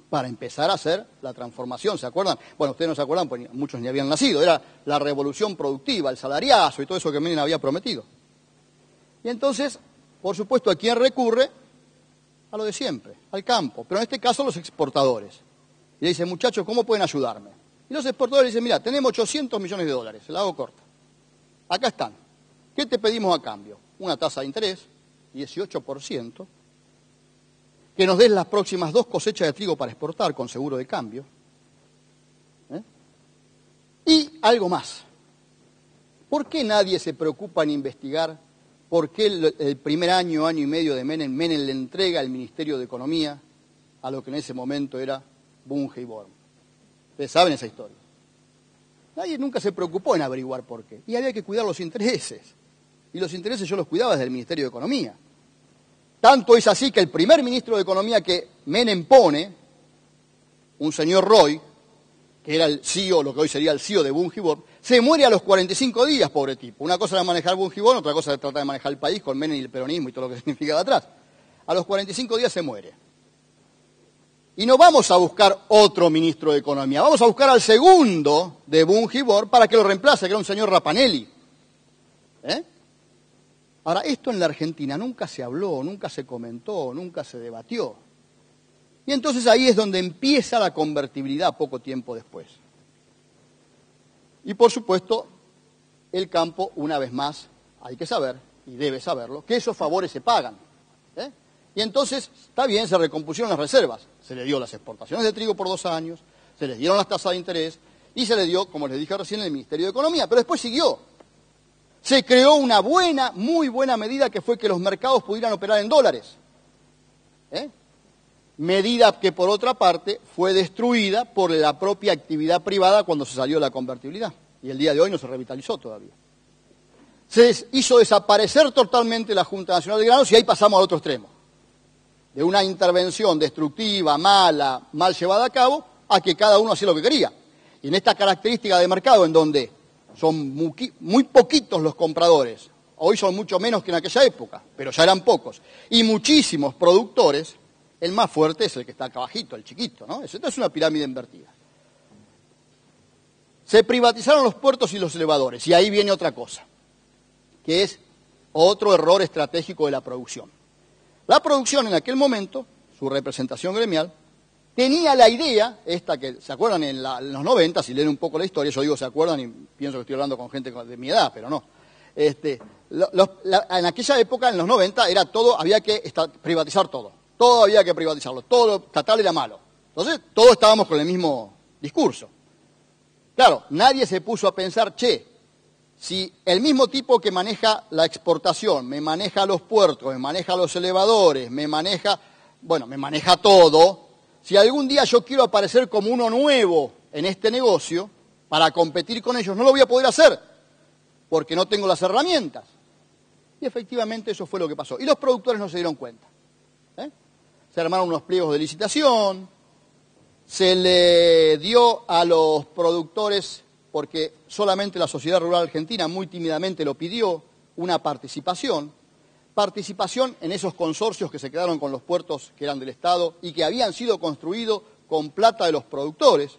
para empezar a hacer la transformación. ¿Se acuerdan? Bueno, ustedes no se acuerdan, porque muchos ni habían nacido. Era la revolución productiva, el salariazo y todo eso que Menem había prometido. Y entonces, por supuesto, ¿a quién recurre? A lo de siempre, al campo. Pero en este caso, los exportadores. Y le dice, muchachos, ¿cómo pueden ayudarme? Y los exportadores dicen, mira, tenemos 800 millones de dólares, se la hago corta. Acá están. ¿Qué te pedimos a cambio? Una tasa de interés, 18%, que nos des las próximas 2 cosechas de trigo para exportar con seguro de cambio. Y algo más. ¿Por qué nadie se preocupa en investigar por qué el primer año y medio de Menem le entrega el Ministerio de Economía a lo que en ese momento era Bunge y Born? Ustedes saben esa historia. Nadie nunca se preocupó en averiguar por qué. Y había que cuidar los intereses. Y los intereses yo los cuidaba desde el Ministerio de Economía. Tanto es así que el primer ministro de Economía que Menem pone, un señor Roy, que era el CEO, lo que hoy sería el CEO de Bunge y Born, se muere a los 45 días, pobre tipo. Una cosa era manejar Bunge y Born, otra cosa era tratar de manejar el país con Menem y el peronismo y todo lo que significaba atrás. A los 45 días se muere. Y no vamos a buscar otro ministro de Economía, vamos a buscar al segundo de Bunge y Born para que lo reemplace, que era un señor Rapanelli. Ahora, esto en la Argentina nunca se habló, nunca se comentó, nunca se debatió. Y entonces ahí es donde empieza la convertibilidad poco tiempo después. Y por supuesto, el campo, una vez más, hay que saber, y debe saberlo, que esos favores se pagan. Y entonces, está bien, se recompusieron las reservas. Se le dio las exportaciones de trigo por 2 años, se les dieron las tasas de interés y se le dio, como les dije recién, el Ministerio de Economía. Pero después siguió. Se creó una buena, muy buena medida que fue que los mercados pudieran operar en dólares. Medida que, por otra parte, fue destruida por la propia actividad privada cuando se salió la convertibilidad. Y el día de hoy no se revitalizó todavía. Se hizo desaparecer totalmente la Junta Nacional de Granos y ahí pasamos al otro extremo. De una intervención destructiva, mala, mal llevada a cabo, a que cada uno hacía lo que quería. Y en esta característica de mercado, en donde son muy poquitos los compradores, hoy son mucho menos que en aquella época, pero ya eran pocos, y muchísimos productores, el más fuerte es el que está acá abajito, el chiquito, ¿no? Esto es una pirámide invertida. Se privatizaron los puertos y los elevadores, y ahí viene otra cosa, que es otro error estratégico de la producción. La producción en aquel momento, su representación gremial, tenía la idea, esta que, ¿se acuerdan en los 90? Si leen un poco la historia, yo digo se acuerdan y pienso que estoy hablando con gente de mi edad, pero no. En aquella época, en los 90, era todo, había que privatizar todo. Todo había que privatizarlo, todo lo estatal era malo. Entonces, todos estábamos con el mismo discurso. Claro, nadie se puso a pensar, si el mismo tipo que maneja la exportación, me maneja los puertos, me maneja los elevadores, me maneja todo, si algún día yo quiero aparecer como uno nuevo en este negocio, para competir con ellos, no lo voy a poder hacer, porque no tengo las herramientas. Y efectivamente eso fue lo que pasó. Y los productores no se dieron cuenta. Se armaron unos pliegos de licitación, se le dio a los productores, porque solamente la Sociedad Rural Argentina muy tímidamente lo pidió, una participación en esos consorcios que se quedaron con los puertos que eran del Estado y que habían sido construidos con plata de los productores,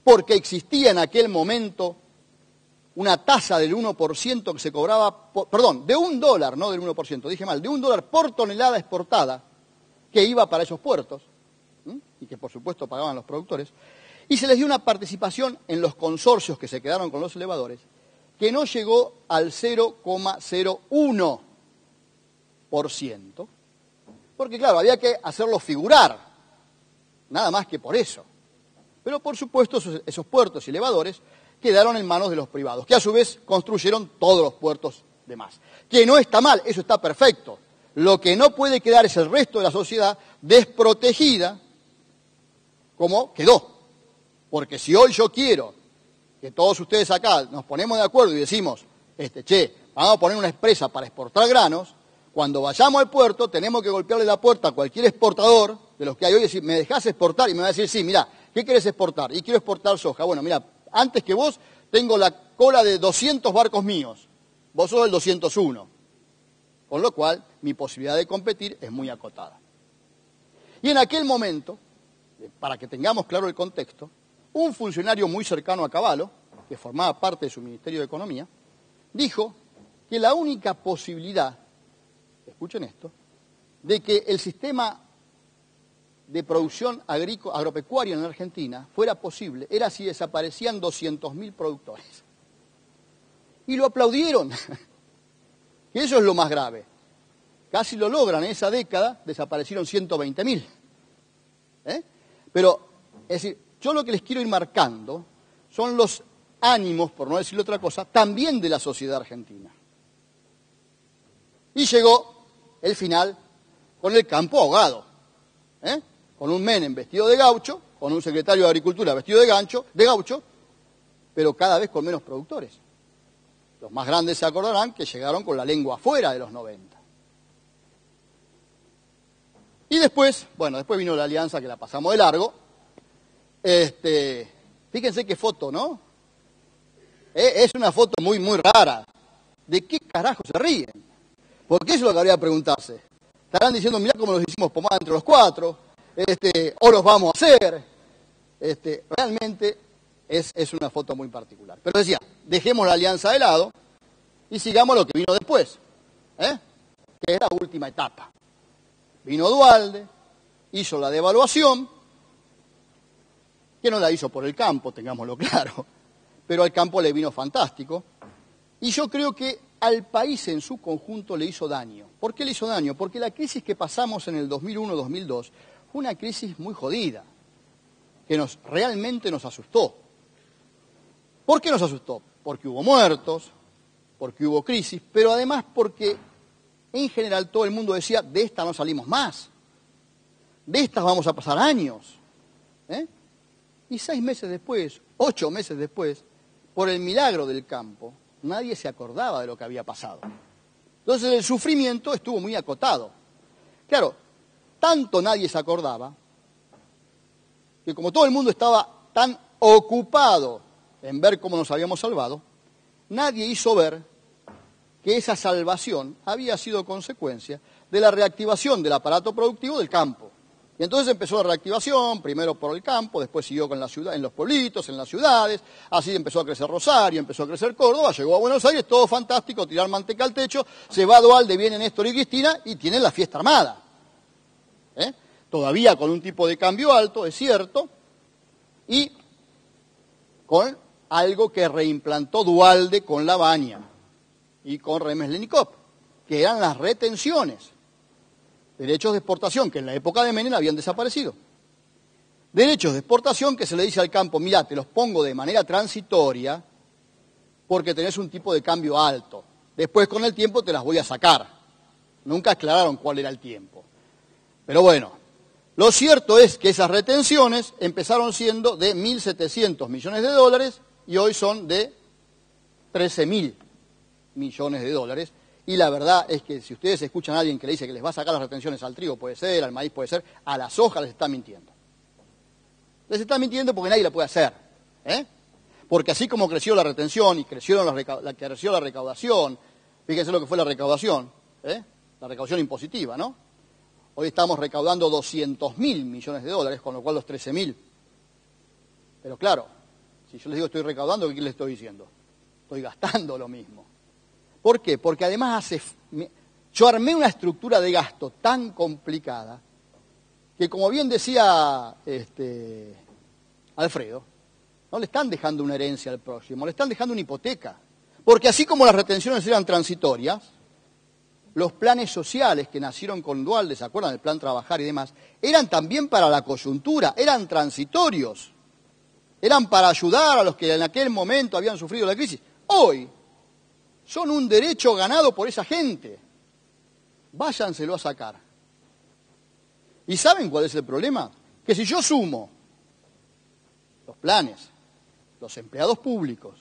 porque existía en aquel momento una tasa del 1% que se cobraba, de $1, no del 1%, dije mal, de $1 por tonelada exportada que iba para esos puertos, y que por supuesto pagaban los productores, y se les dio una participación en los consorcios que se quedaron con los elevadores, que no llegó al 0,01%, porque claro, había que hacerlo figurar, nada más que por eso. Pero por supuesto esos puertos y elevadores quedaron en manos de los privados, que a su vez construyeron todos los puertos demás. Que no está mal, eso está perfecto. Lo que no puede quedar es el resto de la sociedad desprotegida como quedó. Porque si hoy yo quiero que todos ustedes acá nos ponemos de acuerdo y decimos, vamos a poner una empresa para exportar granos, cuando vayamos al puerto tenemos que golpearle la puerta a cualquier exportador de los que hay hoy y decir, ¿me dejás exportar? Y me va a decir, sí, mira, ¿qué querés exportar? Y quiero exportar soja. Bueno, mira, antes que vos tengo la cola de 200 barcos míos, vos sos el 201. Con lo cual, mi posibilidad de competir es muy acotada. Y en aquel momento, para que tengamos claro el contexto, un funcionario muy cercano a Cavallo, que formaba parte de su Ministerio de Economía, dijo que la única posibilidad, escuchen esto, de que el sistema de producción agropecuaria en Argentina fuera posible, era si desaparecían 200.000 productores. Y lo aplaudieron. Y eso es lo más grave. Casi lo logran, en esa década desaparecieron 120.000. Pero, es decir, yo lo que les quiero ir marcando son los ánimos, por no decir otra cosa, también de la sociedad argentina. Y llegó el final con el campo ahogado. Con un Menem vestido de gaucho, con un secretario de Agricultura vestido de gaucho, pero cada vez con menos productores. Los más grandes se acordarán que llegaron con la lengua afuera de los 90. Y después vino la alianza que la pasamos de largo. Fíjense qué foto, ¿no? Es una foto muy, muy rara. ¿De qué carajo se ríen? Porque eso es lo que habría que preguntarse. Estarán diciendo, mirá cómo nos hicimos pomada entre los cuatro, o los vamos a hacer. Realmente es una foto muy particular. Pero decía, dejemos la alianza de lado y sigamos lo que vino después, que es la última etapa. Vino Duhalde, hizo la devaluación, que no la hizo por el campo, tengámoslo claro, pero al campo le vino fantástico. Y yo creo que al país en su conjunto le hizo daño. ¿Por qué le hizo daño? Porque la crisis que pasamos en el 2001-2002 fue una crisis muy jodida, que realmente nos asustó. ¿Por qué nos asustó? Porque hubo muertos, porque hubo crisis, pero además porque en general todo el mundo decía, de esta no salimos más, de estas vamos a pasar años. Y 6 meses después, 8 meses después, por el milagro del campo, nadie se acordaba de lo que había pasado. Entonces el sufrimiento estuvo muy acotado. Claro, tanto nadie se acordaba, que como todo el mundo estaba tan ocupado en ver cómo nos habíamos salvado, nadie hizo ver que esa salvación había sido consecuencia de la reactivación del aparato productivo del campo. Y entonces empezó la reactivación, primero por el campo, después siguió con la ciudad, en los pueblitos, en las ciudades, así empezó a crecer Rosario, empezó a crecer Córdoba, llegó a Buenos Aires, todo fantástico, tirar manteca al techo, se va a Duhalde, viene Néstor y Cristina y tienen la fiesta armada. Todavía con un tipo de cambio alto, es cierto, y con algo que reimplantó Duhalde con Lavagna y con Remes-Lenikov, que eran las retenciones. Derechos de exportación, que en la época de Menem habían desaparecido. Derechos de exportación que se le dice al campo, mirá, te los pongo de manera transitoria porque tenés un tipo de cambio alto. Después con el tiempo te las voy a sacar. Nunca aclararon cuál era el tiempo. Pero bueno, lo cierto es que esas retenciones empezaron siendo de 1.700 millones de dólares y hoy son de 13.000 millones de dólares. Y la verdad es que si ustedes escuchan a alguien que le dice que les va a sacar las retenciones al trigo, puede ser, al maíz puede ser, a la soja les está mintiendo. Les está mintiendo porque nadie la puede hacer. Porque así como creció la retención y creció la recaudación, fíjense lo que fue la recaudación impositiva, ¿no? Hoy estamos recaudando 200.000 millones de dólares, con lo cual los 13.000. Pero claro, si yo les digo estoy recaudando, ¿qué les estoy diciendo? Estoy gastando lo mismo. ¿Por qué? Porque además yo armé una estructura de gasto tan complicada que, como bien decía Alfredo, no le están dejando una herencia al próximo, le están dejando una hipoteca. Porque así como las retenciones eran transitorias, los planes sociales que nacieron con Duhalde, ¿se acuerdan del plan Trabajar y demás? Eran también para la coyuntura, eran transitorios. Eran para ayudar a los que en aquel momento habían sufrido la crisis. Hoy son un derecho ganado por esa gente. Váyanselo a sacar. ¿Y saben cuál es el problema? Que si yo sumo los planes, los empleados públicos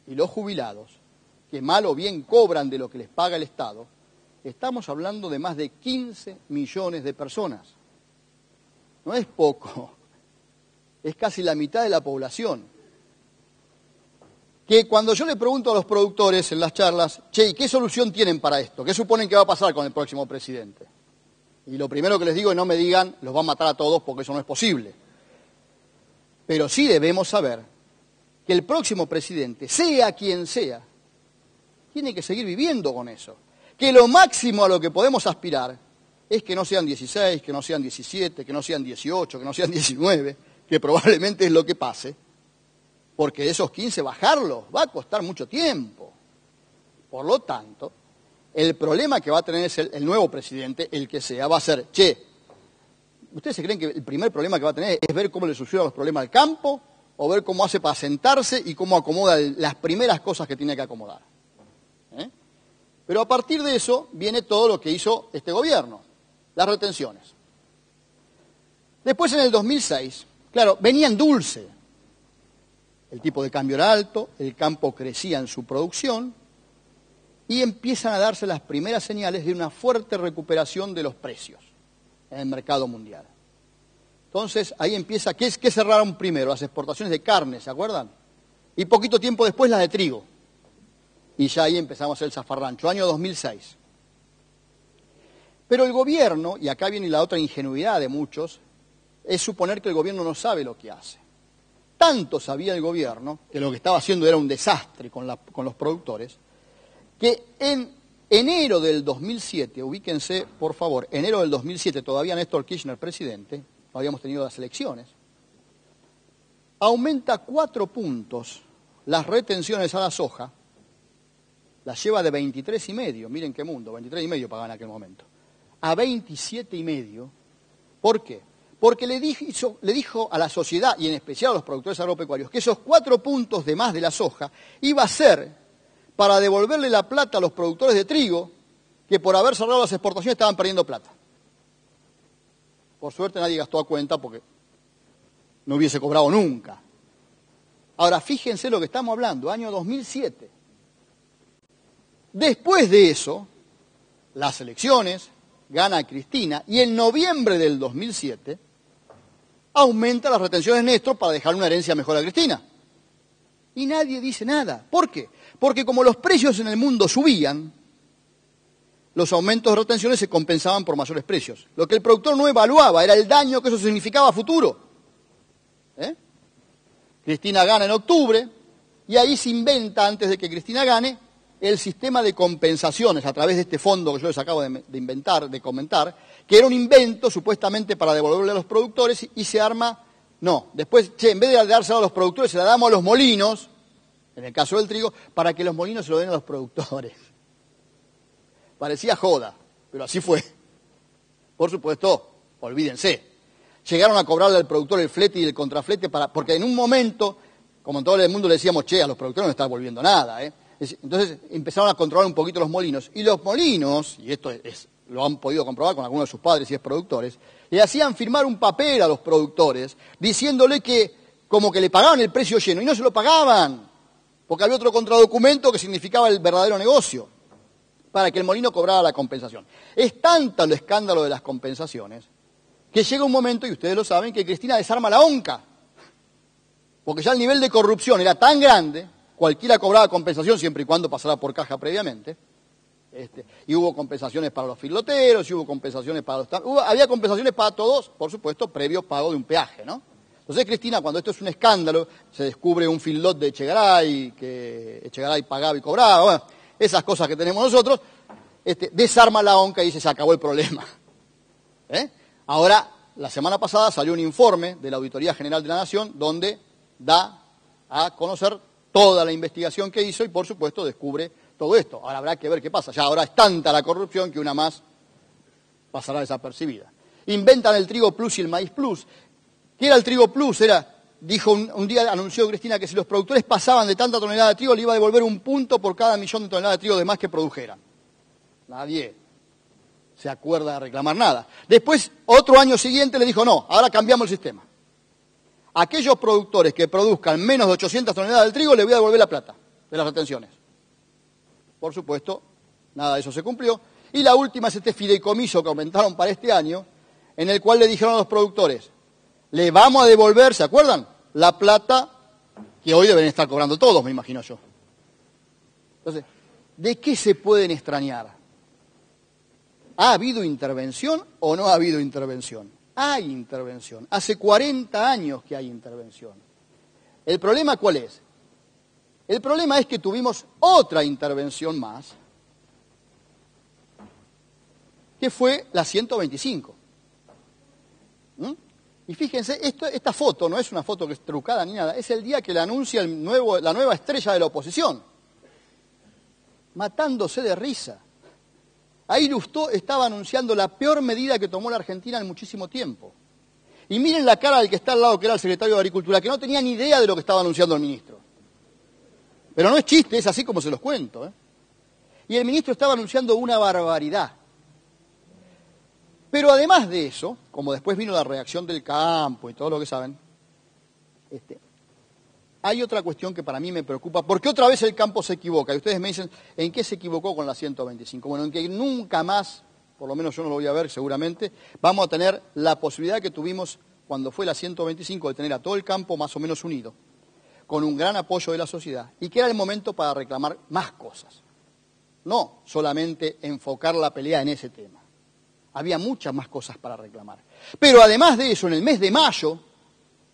y los jubilados, que mal o bien cobran de lo que les paga el Estado, estamos hablando de más de 15 millones de personas. No es poco, es casi la mitad de la población. Que cuando yo le pregunto a los productores en las charlas, che, ¿y qué solución tienen para esto? ¿Qué suponen que va a pasar con el próximo presidente? Y lo primero que les digo es no me digan, los va a matar a todos porque eso no es posible. Pero sí debemos saber que el próximo presidente, sea quien sea, tiene que seguir viviendo con eso. Que lo máximo a lo que podemos aspirar es que no sean 16, que no sean 17, que no sean 18, que no sean 19, que probablemente es lo que pase. Porque de esos 15 bajarlos va a costar mucho tiempo. Por lo tanto, el problema que va a tener es el nuevo presidente, el que sea, va a ser, che, ¿ustedes se creen que el primer problema que va a tener es ver cómo le soluciona los problemas al campo o ver cómo hace para sentarse y cómo acomoda las primeras cosas que tiene que acomodar? Pero a partir de eso viene todo lo que hizo este gobierno, las retenciones. Después en el 2006, claro, venía en dulce. El tipo de cambio era alto, el campo crecía en su producción y empiezan a darse las primeras señales de una fuerte recuperación de los precios en el mercado mundial. Entonces ahí empieza, ¿qué cerraron primero? Las exportaciones de carne, ¿se acuerdan? Y poquito tiempo después las de trigo. Y ya ahí empezamos a hacer el zafarrancho, año 2006. Pero el gobierno, y acá viene la otra ingenuidad de muchos, es suponer que el gobierno no sabe lo que hace. Tanto sabía el gobierno que lo que estaba haciendo era un desastre con los productores, que en enero del 2007, ubíquense por favor, enero del 2007, todavía Néstor Kirchner presidente, no habíamos tenido las elecciones, aumenta 4 puntos las retenciones a la soja la lleva de 23,5, miren qué mundo, 23,5 pagaban en aquel momento, a 27,5. ¿Por qué? Porque le dijo a la sociedad, y en especial a los productores agropecuarios, que esos 4 puntos de más de la soja iba a ser para devolverle la plata a los productores de trigo, que por haber cerrado las exportaciones estaban perdiendo plata. Por suerte nadie gastó a cuenta porque no hubiese cobrado nunca. Ahora, fíjense lo que estamos hablando, año 2007. Después de eso, las elecciones, gana Cristina, y en noviembre del 2007 aumenta las retenciones Néstor para dejar una herencia mejor a Cristina. Y nadie dice nada. ¿Por qué? Porque como los precios en el mundo subían, los aumentos de retenciones se compensaban por mayores precios. Lo que el productor no evaluaba era el daño que eso significaba a futuro. Cristina gana en octubre, y ahí se inventa, antes de que Cristina gane, el sistema de compensaciones a través de este fondo que yo les acabo de comentar, que era un invento supuestamente para devolverle a los productores, y se arma, no, después, en vez de dárselo a los productores, se la damos a los molinos, en el caso del trigo, para que los molinos se lo den a los productores. Parecía joda, pero así fue. Por supuesto, olvídense. Llegaron a cobrarle al productor el flete y el contraflete, porque en un momento, como en todo el mundo le decíamos, che, a los productores no está volviendo nada, Entonces empezaron a controlar un poquito los molinos. Y los molinos, y esto lo han podido comprobar con algunos de sus padres y productores, le hacían firmar un papel a los productores diciéndole que como que le pagaban el precio lleno, y no se lo pagaban, porque había otro contradocumento que significaba el verdadero negocio, para que el molino cobrara la compensación. Es tanto el escándalo de las compensaciones que llega un momento, y ustedes lo saben, que Cristina desarma la ONCA, porque ya el nivel de corrupción era tan grande, cualquiera cobraba compensación siempre y cuando pasara por caja previamente, y hubo compensaciones para los filoteros, y hubo compensaciones para había compensaciones para todos, por supuesto, previo pago de un peaje, ¿no? Entonces Cristina, cuando esto es un escándalo, se descubre un feedlot de Echegaray, que Echegaray pagaba y cobraba, bueno, esas cosas que tenemos nosotros, desarma la ONCA y dice, se acabó el problema. Ahora, la semana pasada salió un informe de la Auditoría General de la Nación donde da a conocer toda la investigación que hizo y, por supuesto, descubre todo esto. Ahora habrá que ver qué pasa. Ya ahora es tanta la corrupción que una más pasará desapercibida. Inventan el trigo plus y el maíz plus. ¿Qué era el trigo plus? Dijo un día, anunció Cristina, que si los productores pasaban de tanta tonelada de trigo, le iba a devolver 1 punto por cada millón de toneladas de trigo de más que produjeran. Nadie se acuerda de reclamar nada. Después, otro año siguiente, le dijo, no, ahora cambiamos el sistema. Aquellos productores que produzcan menos de 800 toneladas de trigo, les voy a devolver la plata de las retenciones. Por supuesto, nada de eso se cumplió. Y la última es este fideicomiso que aumentaron para este año, en el cual le dijeron a los productores, le vamos a devolver, ¿se acuerdan? La plata que hoy deben estar cobrando todos, me imagino yo. Entonces, ¿de qué se pueden extrañar? ¿Ha habido intervención o no ha habido intervención? Hay intervención. Hace 40 años que hay intervención. ¿El problema cuál es? El problema es que tuvimos otra intervención más, que fue la 125. Y fíjense, esta foto no es una foto que es trucada ni nada, es el día que le anuncia la nueva estrella de la oposición, matándose de risa. Ahí Lustó estaba anunciando la peor medida que tomó la Argentina en muchísimo tiempo. Y miren la cara del que está al lado, que era el secretario de Agricultura, que no tenía ni idea de lo que estaba anunciando el ministro. Pero no es chiste, es así como se los cuento. Y el ministro estaba anunciando una barbaridad. Pero además de eso, como después vino la reacción del campo y todo lo que saben, hay otra cuestión que para mí me preocupa, porque otra vez el campo se equivoca. Y ustedes me dicen, ¿en qué se equivocó con la 125? Bueno, en que nunca más, por lo menos yo no lo voy a ver seguramente, vamos a tener la posibilidad que tuvimos cuando fue la 125 de tener a todo el campo más o menos unido, con un gran apoyo de la sociedad, y que era el momento para reclamar más cosas. No solamente enfocar la pelea en ese tema. Había muchas más cosas para reclamar. Pero además de eso, en el mes de mayo,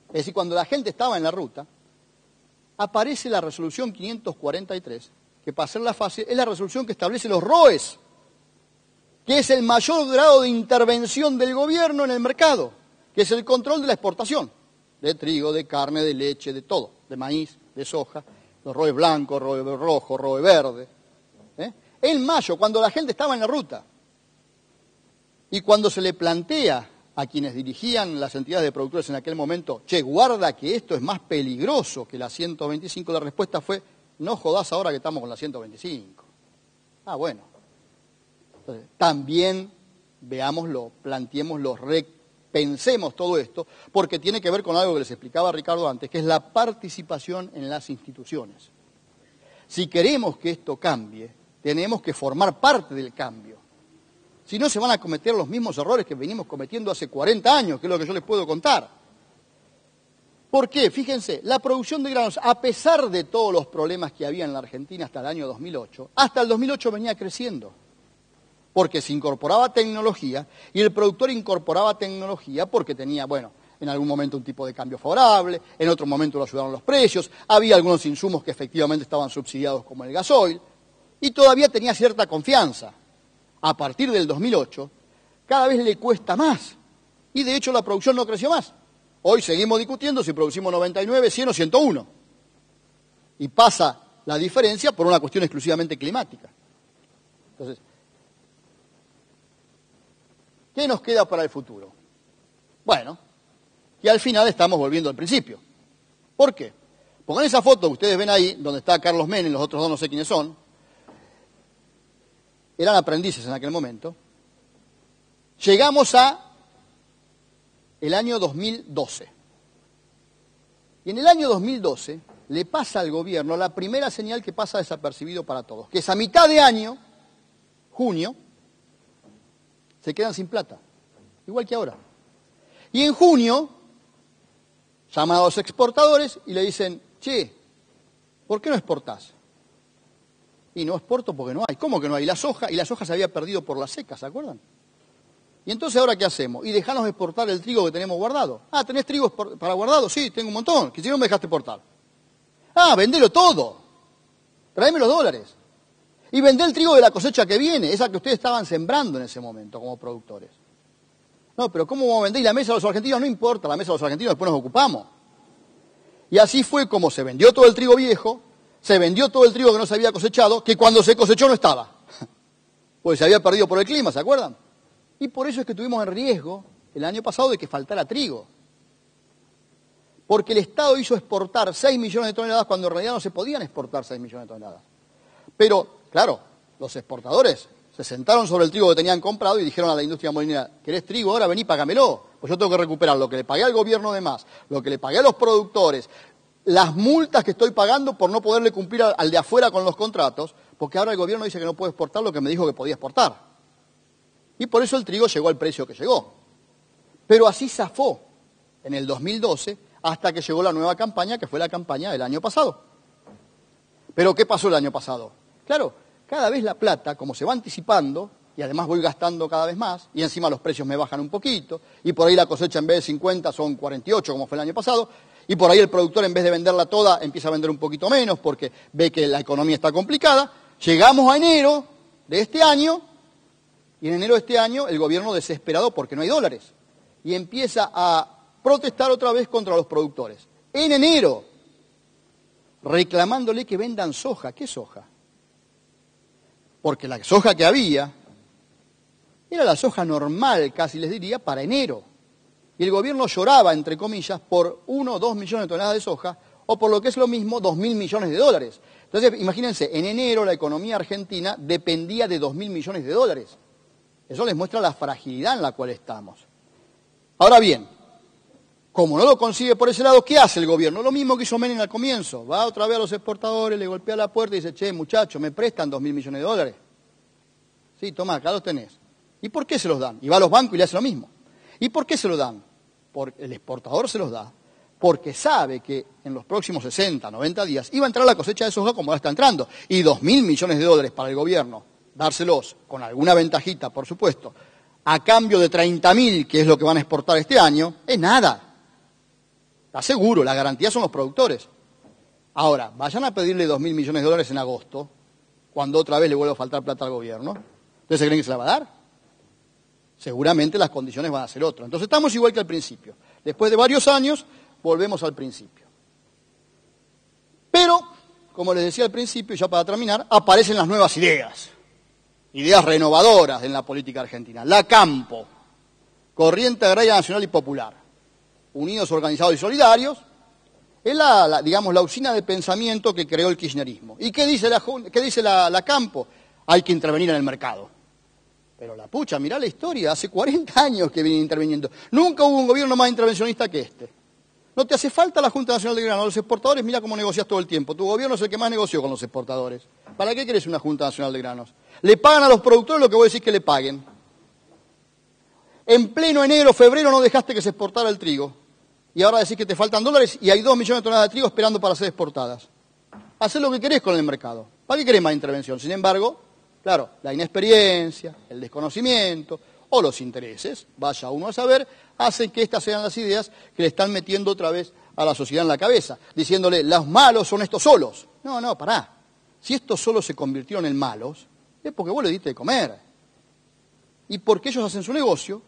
es decir, cuando la gente estaba en la ruta, aparece la resolución 543, que para hacerla fácil, es la resolución que establece los ROEs, que es el mayor grado de intervención del gobierno en el mercado, que es el control de la exportación, de trigo, de carne, de leche, de todo, de maíz, de soja, los ROEs blancos, ROE rojo, ROE verde. En mayo, cuando la gente estaba en la ruta. Y cuando se le plantea a quienes dirigían las entidades de productores en aquel momento, che, guarda que esto es más peligroso que la 125, la respuesta fue, no jodás ahora que estamos con la 125. Ah, bueno. Entonces, también veámoslo, planteémoslo, pensemos todo esto, porque tiene que ver con algo que les explicaba Ricardo antes, que es la participación en las instituciones. Si queremos que esto cambie, tenemos que formar parte del cambio. Si no, se van a cometer los mismos errores que venimos cometiendo hace 40 años, que es lo que yo les puedo contar. ¿Por qué? Fíjense, la producción de granos, a pesar de todos los problemas que había en la Argentina hasta el año 2008, hasta el 2008 venía creciendo. Porque se incorporaba tecnología y el productor incorporaba tecnología porque tenía, bueno, en algún momento un tipo de cambio favorable, en otro momento lo ayudaron los precios, había algunos insumos que efectivamente estaban subsidiados como el gasoil y todavía tenía cierta confianza. A partir del 2008, cada vez le cuesta más y de hecho la producción no creció más. Hoy seguimos discutiendo si producimos 99, 100 o 101 y pasa la diferencia por una cuestión exclusivamente climática. Entonces, ¿qué nos queda para el futuro? Bueno, y al final estamos volviendo al principio. ¿Por qué? Pongan esa foto que ustedes ven ahí, donde está Carlos Menem, los otros dos no sé quiénes son. Eran aprendices en aquel momento. Llegamos a el año 2012. Y en el año 2012 le pasa al gobierno la primera señal que pasa desapercibido para todos, que es a mitad de año, junio, se quedan sin plata, igual que ahora. Y en junio, llaman a los exportadores y le dicen, che, ¿por qué no exportás? Y no exporto porque no hay. ¿Cómo que no hay? La soja se había perdido por la seca, ¿se acuerdan? Y entonces, ¿ahora qué hacemos? Y dejanos exportar el trigo que tenemos guardado. Ah, ¿tenés trigo para guardado? Sí, tengo un montón, que si no me dejaste exportar. Ah, vendelo todo. Tráeme los dólares. Y vendé el trigo de la cosecha que viene, esa que ustedes estaban sembrando en ese momento como productores. No, pero ¿cómo vamos a vender? Y la mesa de los argentinos no importa, la mesa de los argentinos después nos ocupamos. Y así fue como se vendió todo el trigo viejo, se vendió todo el trigo que no se había cosechado, que cuando se cosechó no estaba. Pues se había perdido por el clima, ¿se acuerdan? Y por eso es que tuvimos en riesgo el año pasado de que faltara trigo. Porque el Estado hizo exportar 6 millones de toneladas cuando en realidad no se podían exportar 6 millones de toneladas. Pero, claro, los exportadores se sentaron sobre el trigo que tenían comprado y dijeron a la industria molinera, ¿querés trigo? Ahora vení, págamelo. Pues yo tengo que recuperar lo que le pagué al gobierno de más, lo que le pagué a los productores, las multas que estoy pagando por no poderle cumplir al de afuera con los contratos, porque ahora el gobierno dice que no puede exportar lo que me dijo que podía exportar. Y por eso el trigo llegó al precio que llegó. Pero así zafó en el 2012 hasta que llegó la nueva campaña, que fue la campaña del año pasado. ¿Pero qué pasó el año pasado? Claro, cada vez la plata, como se va anticipando, y además voy gastando cada vez más, y encima los precios me bajan un poquito, y por ahí la cosecha en vez de 50 son 48, como fue el año pasado, y por ahí el productor en vez de venderla toda empieza a vender un poquito menos porque ve que la economía está complicada. Llegamos a enero de este año, y en enero de este año el gobierno desesperado porque no hay dólares, y empieza a protestar otra vez contra los productores. En enero, reclamándole que vendan soja. ¿Qué soja? Porque la soja que había era la soja normal, casi les diría, para enero. Y el gobierno lloraba, entre comillas, por 1 o 2 millones de toneladas de soja, o por lo que es lo mismo, 2.000 millones de dólares. Entonces, imagínense, en enero la economía argentina dependía de 2.000 millones de dólares. Eso les muestra la fragilidad en la cual estamos. Ahora bien, como no lo consigue por ese lado, ¿qué hace el gobierno? Lo mismo que hizo Menem al comienzo. Va otra vez a los exportadores, le golpea la puerta y dice, che, muchachos, me prestan 2.000 millones de dólares. Sí, tomá, acá los tenés. ¿Y por qué se los dan? Y va a los bancos y le hace lo mismo. ¿Y por qué se lo dan? Porque el exportador se los da porque sabe que en los próximos 60, 90 días iba a entrar la cosecha de soja como ahora está entrando. Y 2.000 millones de dólares para el gobierno, dárselos con alguna ventajita, por supuesto, a cambio de 30.000, que es lo que van a exportar este año, es nada. Está seguro, la garantía son los productores. Ahora, vayan a pedirle 2.000 millones de dólares en agosto, cuando otra vez le vuelva a faltar plata al gobierno. ¿Ustedes se creen que se la va a dar? Seguramente las condiciones van a ser otras. Entonces estamos igual que al principio. Después de varios años, volvemos al principio. Pero, como les decía al principio, ya para terminar, aparecen las nuevas ideas. ideas renovadoras en la política argentina. La Campo, Corriente Agraria Nacional y Popular, Unidos, Organizados y Solidarios, es digamos, la usina de pensamiento que creó el kirchnerismo. ¿Y qué dice la Campo? Hay que intervenir en el mercado. Pero la pucha, mirá la historia, hace 40 años que viene interviniendo. Nunca hubo un gobierno más intervencionista que este. No te hace falta la Junta Nacional de Grano. Los exportadores, mira cómo negocias todo el tiempo. Tu gobierno es el que más negoció con los exportadores. ¿Para qué querés una Junta Nacional de Granos? Le pagan a los productores lo que vos decís que le paguen. En pleno enero, febrero no dejaste que se exportara el trigo. Y ahora decís que te faltan dólares y hay 2 millones de toneladas de trigo esperando para ser exportadas. Hacés lo que querés con el mercado. ¿Para qué querés más intervención? Sin embargo, claro, la inexperiencia, el desconocimiento o los intereses, vaya uno a saber, hacen que estas sean las ideas que le están metiendo otra vez a la sociedad en la cabeza, diciéndole, los malos son estos solos. No, pará. Si estos solos se convirtieron en malos, es porque vos le diste de comer. Y porque ellos hacen su negocio,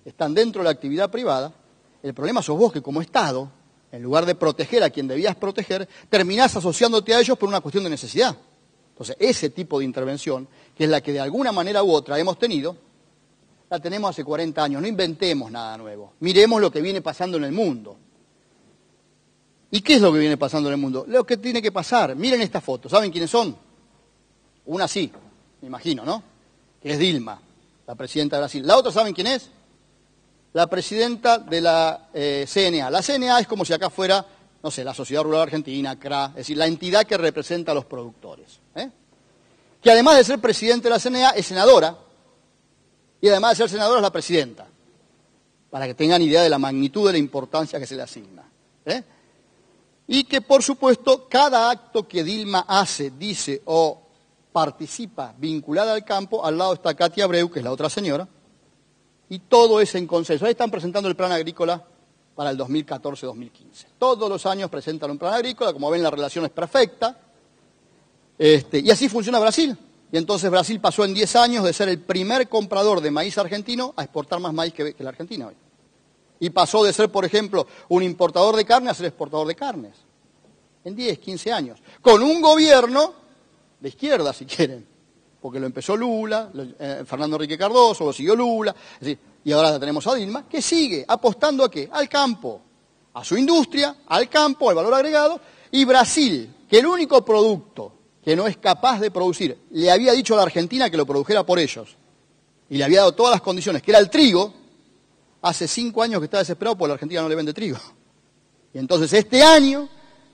están dentro de la actividad privada, el problema sos vos que como Estado, en lugar de proteger a quien debías proteger, terminás asociándote a ellos por una cuestión de necesidad. Entonces, ese tipo de intervención, que es la que de alguna manera u otra hemos tenido, la tenemos hace 40 años. No inventemos nada nuevo. Miremos lo que viene pasando en el mundo. ¿Y qué es lo que viene pasando en el mundo? Lo que tiene que pasar. Miren esta foto. ¿Saben quiénes son? Una sí, me imagino, ¿no? Que es Dilma, la presidenta de Brasil. ¿La otra saben quién es? La presidenta de la CNA. La CNA es como si acá fuera, no sé, la Sociedad Rural Argentina, CRA, es decir, la entidad que representa a los productores. Que además de ser presidente de la CNA, es senadora, y además de ser senadora es la presidenta, para que tengan idea de la magnitud de la importancia que se le asigna. Y que, por supuesto, cada acto que Dilma hace, dice o participa vinculada al campo, al lado está Katia Abreu, que es la otra señora, y todo es en consenso. Ahí están presentando el plan agrícola para el 2014-2015. Todos los años presentan un plan agrícola, como ven la relación es perfecta, y así funciona Brasil. Y entonces Brasil pasó en 10 años de ser el primer comprador de maíz argentino a exportar más maíz que la Argentina hoy. Y pasó de ser, por ejemplo, un importador de carne a ser exportador de carnes. En 10, 15 años. Con un gobierno de izquierda, si quieren. Porque lo empezó Lula, Fernando Enrique Cardoso, lo siguió Lula. Es decir, y ahora la tenemos a Dilma, que sigue apostando ¿a qué? Al campo. A su industria, al campo, al valor agregado. Y Brasil, que el único producto que no es capaz de producir, le había dicho a la Argentina que lo produjera por ellos, y le había dado todas las condiciones, que era el trigo, hace 5 años que está desesperado porque la Argentina no le vende trigo. Y entonces este año,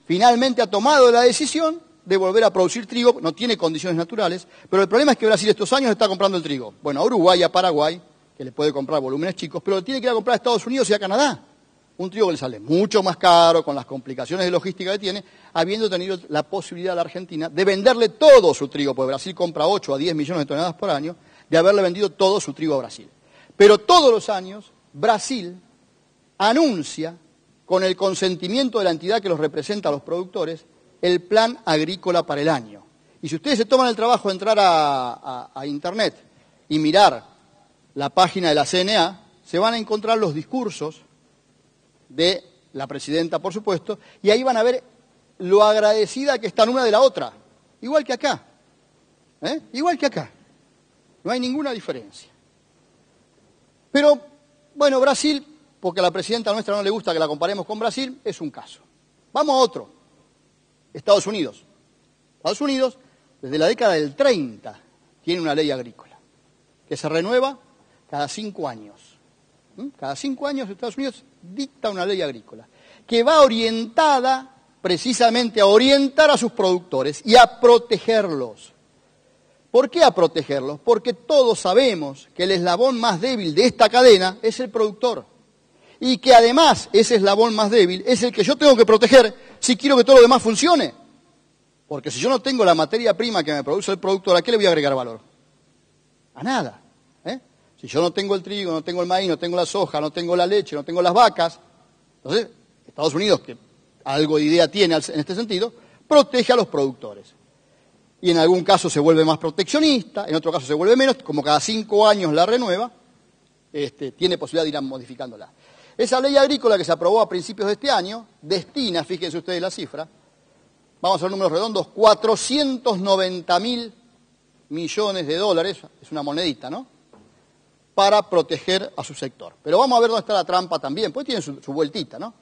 finalmente ha tomado la decisión de volver a producir trigo, no tiene condiciones naturales, pero el problema es que Brasil estos años está comprando el trigo. Bueno, a Uruguay, a Paraguay, que le puede comprar volúmenes chicos, pero lo tiene que ir a comprar a Estados Unidos y a Canadá. Un trigo que le sale mucho más caro, con las complicaciones de logística que tiene, habiendo tenido la posibilidad a la Argentina de venderle todo su trigo, porque Brasil compra 8 a 10 millones de toneladas por año, de haberle vendido todo su trigo a Brasil. Pero todos los años, Brasil anuncia, con el consentimiento de la entidad que los representa a los productores, el plan agrícola para el año. Y si ustedes se toman el trabajo de entrar a Internet y mirar la página de la CNA, se van a encontrar los discursos de la presidenta, por supuesto, y ahí van a ver lo agradecida que están una de la otra, igual que acá, igual que acá, no hay ninguna diferencia. Pero, bueno, Brasil, porque a la presidenta nuestra no le gusta que la comparemos con Brasil, es un caso. Vamos a otro, Estados Unidos. Estados Unidos, desde la década del 30, tiene una ley agrícola, que se renueva cada 5 años. Cada 5 años Estados Unidos dicta una ley agrícola que va orientada precisamente a orientar a sus productores y a protegerlos. ¿Por qué a protegerlos? Porque todos sabemos que el eslabón más débil de esta cadena es el productor. Y que además ese eslabón más débil es el que yo tengo que proteger si quiero que todo lo demás funcione. Porque si yo no tengo la materia prima que me produce el productor, ¿a qué le voy a agregar valor? A nada. Si yo no tengo el trigo, no tengo el maíz, no tengo la soja, no tengo la leche, no tengo las vacas, entonces Estados Unidos, que algo de idea tiene en este sentido, protege a los productores. Y en algún caso se vuelve más proteccionista, en otro caso se vuelve menos, como cada 5 años la renueva, tiene posibilidad de ir modificándola. Esa ley agrícola que se aprobó a principios de este año, destina, fíjense ustedes la cifra, vamos a ver números redondos, 490.000 millones de dólares, es una monedita, ¿no?, para proteger a su sector. Pero vamos a ver dónde está la trampa también, pues tiene su vueltita, ¿no?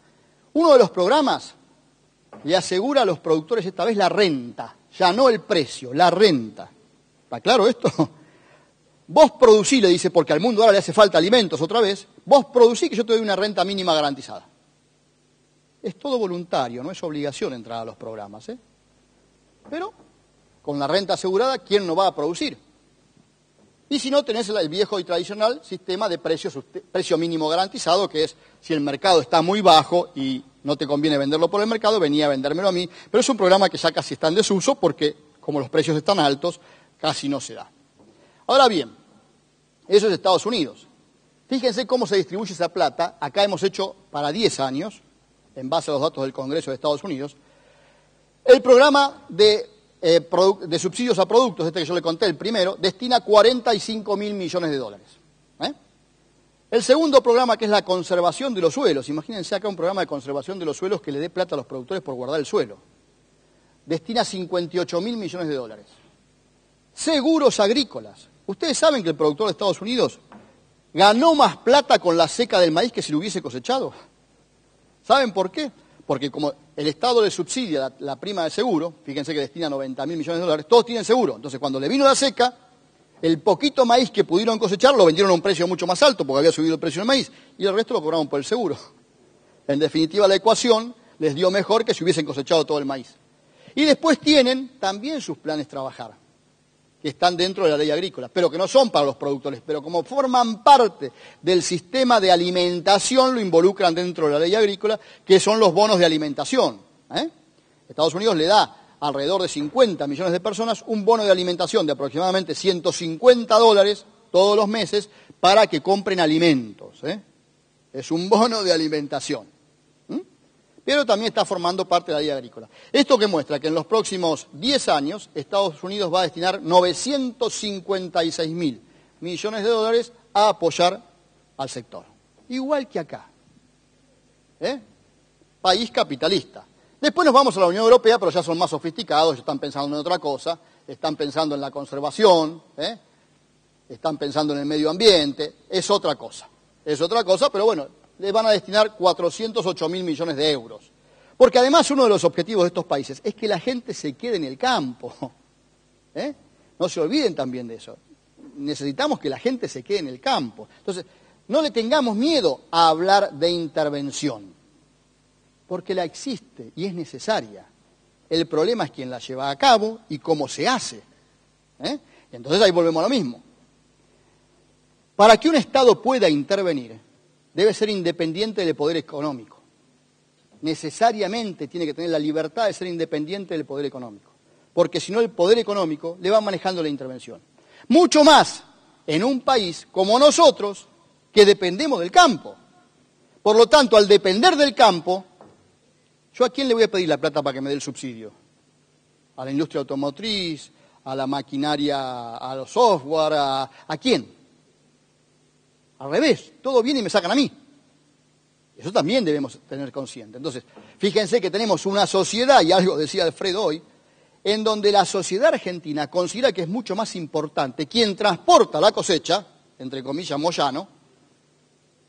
Uno de los programas le asegura a los productores esta vez la renta, ya no el precio, la renta. ¿Está claro esto? Vos producís, le dice, porque al mundo ahora le hace falta alimentos otra vez, vos producís que yo te doy una renta mínima garantizada. Es todo voluntario, no es obligación entrar a los programas, ¿eh? Pero con la renta asegurada, ¿quién no va a producir? Y si no, tenés el viejo y tradicional sistema de precio mínimo garantizado, que es si el mercado está muy bajo y no te conviene venderlo por el mercado, venía a vendérmelo a mí. Pero es un programa que ya casi está en desuso porque, como los precios están altos, casi no se da. Ahora bien, eso es Estados Unidos. Fíjense cómo se distribuye esa plata. Acá hemos hecho para 10 años, en base a los datos del Congreso de Estados Unidos, el programa de subsidios a productos, este que yo le conté, el primero, destina 45.000 millones de dólares. El segundo programa, que es la conservación de los suelos, imagínense acá un programa de conservación de los suelos que le dé plata a los productores por guardar el suelo, destina 58.000 millones de dólares. Seguros agrícolas. Ustedes saben que el productor de Estados Unidos ganó más plata con la seca del maíz que si lo hubiese cosechado. ¿Saben por qué? Porque como el Estado le subsidia la prima de seguro, fíjense que destina 90.000 millones de dólares, todos tienen seguro. Entonces, cuando le vino la seca, el poquito maíz que pudieron cosechar lo vendieron a un precio mucho más alto porque había subido el precio del maíz y el resto lo cobraron por el seguro. En definitiva, la ecuación les dio mejor que si hubiesen cosechado todo el maíz. Y después tienen también sus planes trabajar, que están dentro de la ley agrícola, pero que no son para los productores, pero como forman parte del sistema de alimentación, lo involucran dentro de la ley agrícola, que son los bonos de alimentación. Estados Unidos le da a alrededor de 50 millones de personas un bono de alimentación de aproximadamente $150 todos los meses para que compren alimentos. Es un bono de alimentación. Pero también está formando parte de la ley agrícola. Esto que muestra que en los próximos 10 años Estados Unidos va a destinar 956.000 millones de dólares a apoyar al sector. Igual que acá. País capitalista. Después nos vamos a la Unión Europea, pero ya son más sofisticados, ya están pensando en otra cosa, están pensando en la conservación, están pensando en el medio ambiente, es otra cosa, pero bueno, les van a destinar 408.000 millones de euros. Porque además uno de los objetivos de estos países es que la gente se quede en el campo. No se olviden también de eso. Necesitamos que la gente se quede en el campo. Entonces, no le tengamos miedo a hablar de intervención, porque la existe y es necesaria. El problema es quién la lleva a cabo y cómo se hace. Entonces ahí volvemos a lo mismo. Para que un Estado pueda intervenir, debe ser independiente del poder económico. Necesariamente tiene que tener la libertad de ser independiente del poder económico. Porque si no, el poder económico le va manejando la intervención. Mucho más en un país como nosotros, que dependemos del campo. Por lo tanto, al depender del campo, ¿yo a quién le voy a pedir la plata para que me dé el subsidio? ¿A la industria automotriz? ¿A la maquinaria? ¿A los software? ¿A quién? Al revés, todo viene y me sacan a mí. Eso también debemos tener consciente. Entonces, fíjense que tenemos una sociedad, y algo decía Alfredo hoy, en donde la sociedad argentina considera que es mucho más importante quien transporta la cosecha, entre comillas, Moyano,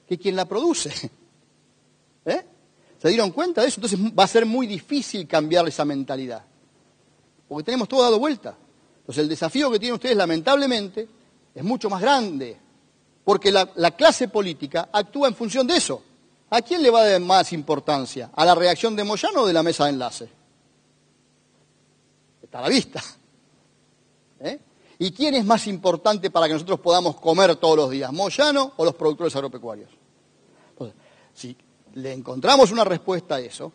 que quien la produce. ¿Se dieron cuenta de eso? Entonces va a ser muy difícil cambiar esa mentalidad, porque tenemos todo dado vuelta. Entonces el desafío que tienen ustedes, lamentablemente, es mucho más grande, porque la clase política actúa en función de eso. ¿A quién le va a dar más importancia? ¿A la reacción de Moyano o de la mesa de enlace? Está a la vista. ¿Y quién es más importante para que nosotros podamos comer todos los días? ¿Moyano o los productores agropecuarios? Entonces, si le encontramos una respuesta a eso,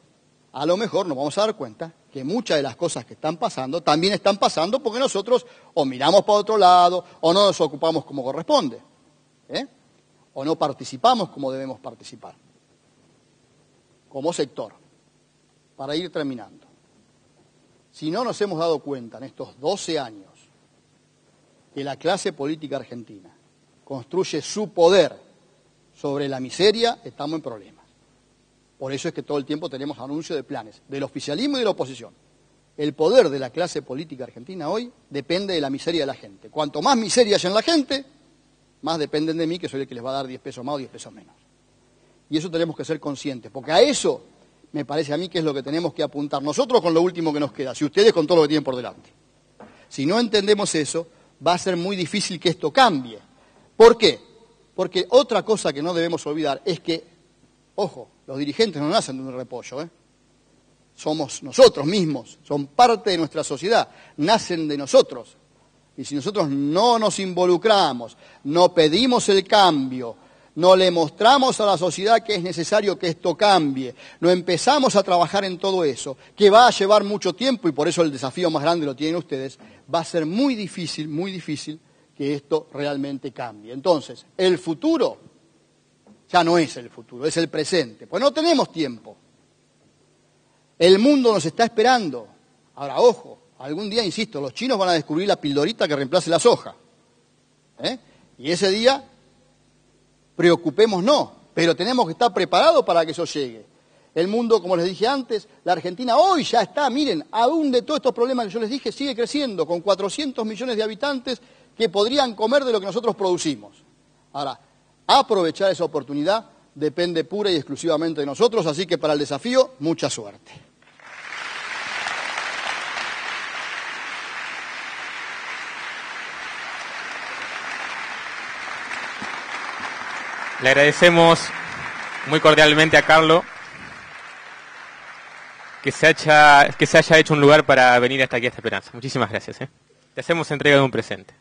a lo mejor nos vamos a dar cuenta que muchas de las cosas que están pasando también están pasando porque nosotros o miramos para otro lado o no nos ocupamos como corresponde. O no participamos como debemos participar, como sector. Para ir terminando, si no nos hemos dado cuenta en estos 12 años que la clase política argentina construye su poder sobre la miseria, estamos en problemas. Por eso es que todo el tiempo tenemos anuncios de planes, del oficialismo y de la oposición. El poder de la clase política argentina hoy depende de la miseria de la gente. Cuanto más miseria haya en la gente, más dependen de mí, que soy el que les va a dar 10 pesos más o 10 pesos menos. Y eso tenemos que ser conscientes, porque a eso me parece a mí que es lo que tenemos que apuntar. Nosotros con lo último que nos queda, si ustedes con todo lo que tienen por delante. Si no entendemos eso, va a ser muy difícil que esto cambie. ¿Por qué? Porque otra cosa que no debemos olvidar es que, ojo, los dirigentes no nacen de un repollo, somos nosotros mismos, son parte de nuestra sociedad, nacen de nosotros. Y si nosotros no nos involucramos, no pedimos el cambio, no le mostramos a la sociedad que es necesario que esto cambie, no empezamos a trabajar en todo eso, que va a llevar mucho tiempo y por eso el desafío más grande lo tienen ustedes, va a ser muy difícil que esto realmente cambie. Entonces, el futuro ya no es el futuro, es el presente, pues no tenemos tiempo. El mundo nos está esperando. Ahora, ojo, algún día, insisto, los chinos van a descubrir la pildorita que reemplace la soja. Y ese día, preocupémonos, pero tenemos que estar preparados para que eso llegue. El mundo, como les dije antes, la Argentina hoy ya está, miren, aún de todos estos problemas que yo les dije, sigue creciendo con 400 millones de habitantes que podrían comer de lo que nosotros producimos. Ahora, aprovechar esa oportunidad depende pura y exclusivamente de nosotros, así que para el desafío, mucha suerte. Le agradecemos muy cordialmente a Carlos que se haya hecho un lugar para venir hasta aquí a esta Esperanza. Muchísimas gracias. Le hacemos entrega de un presente.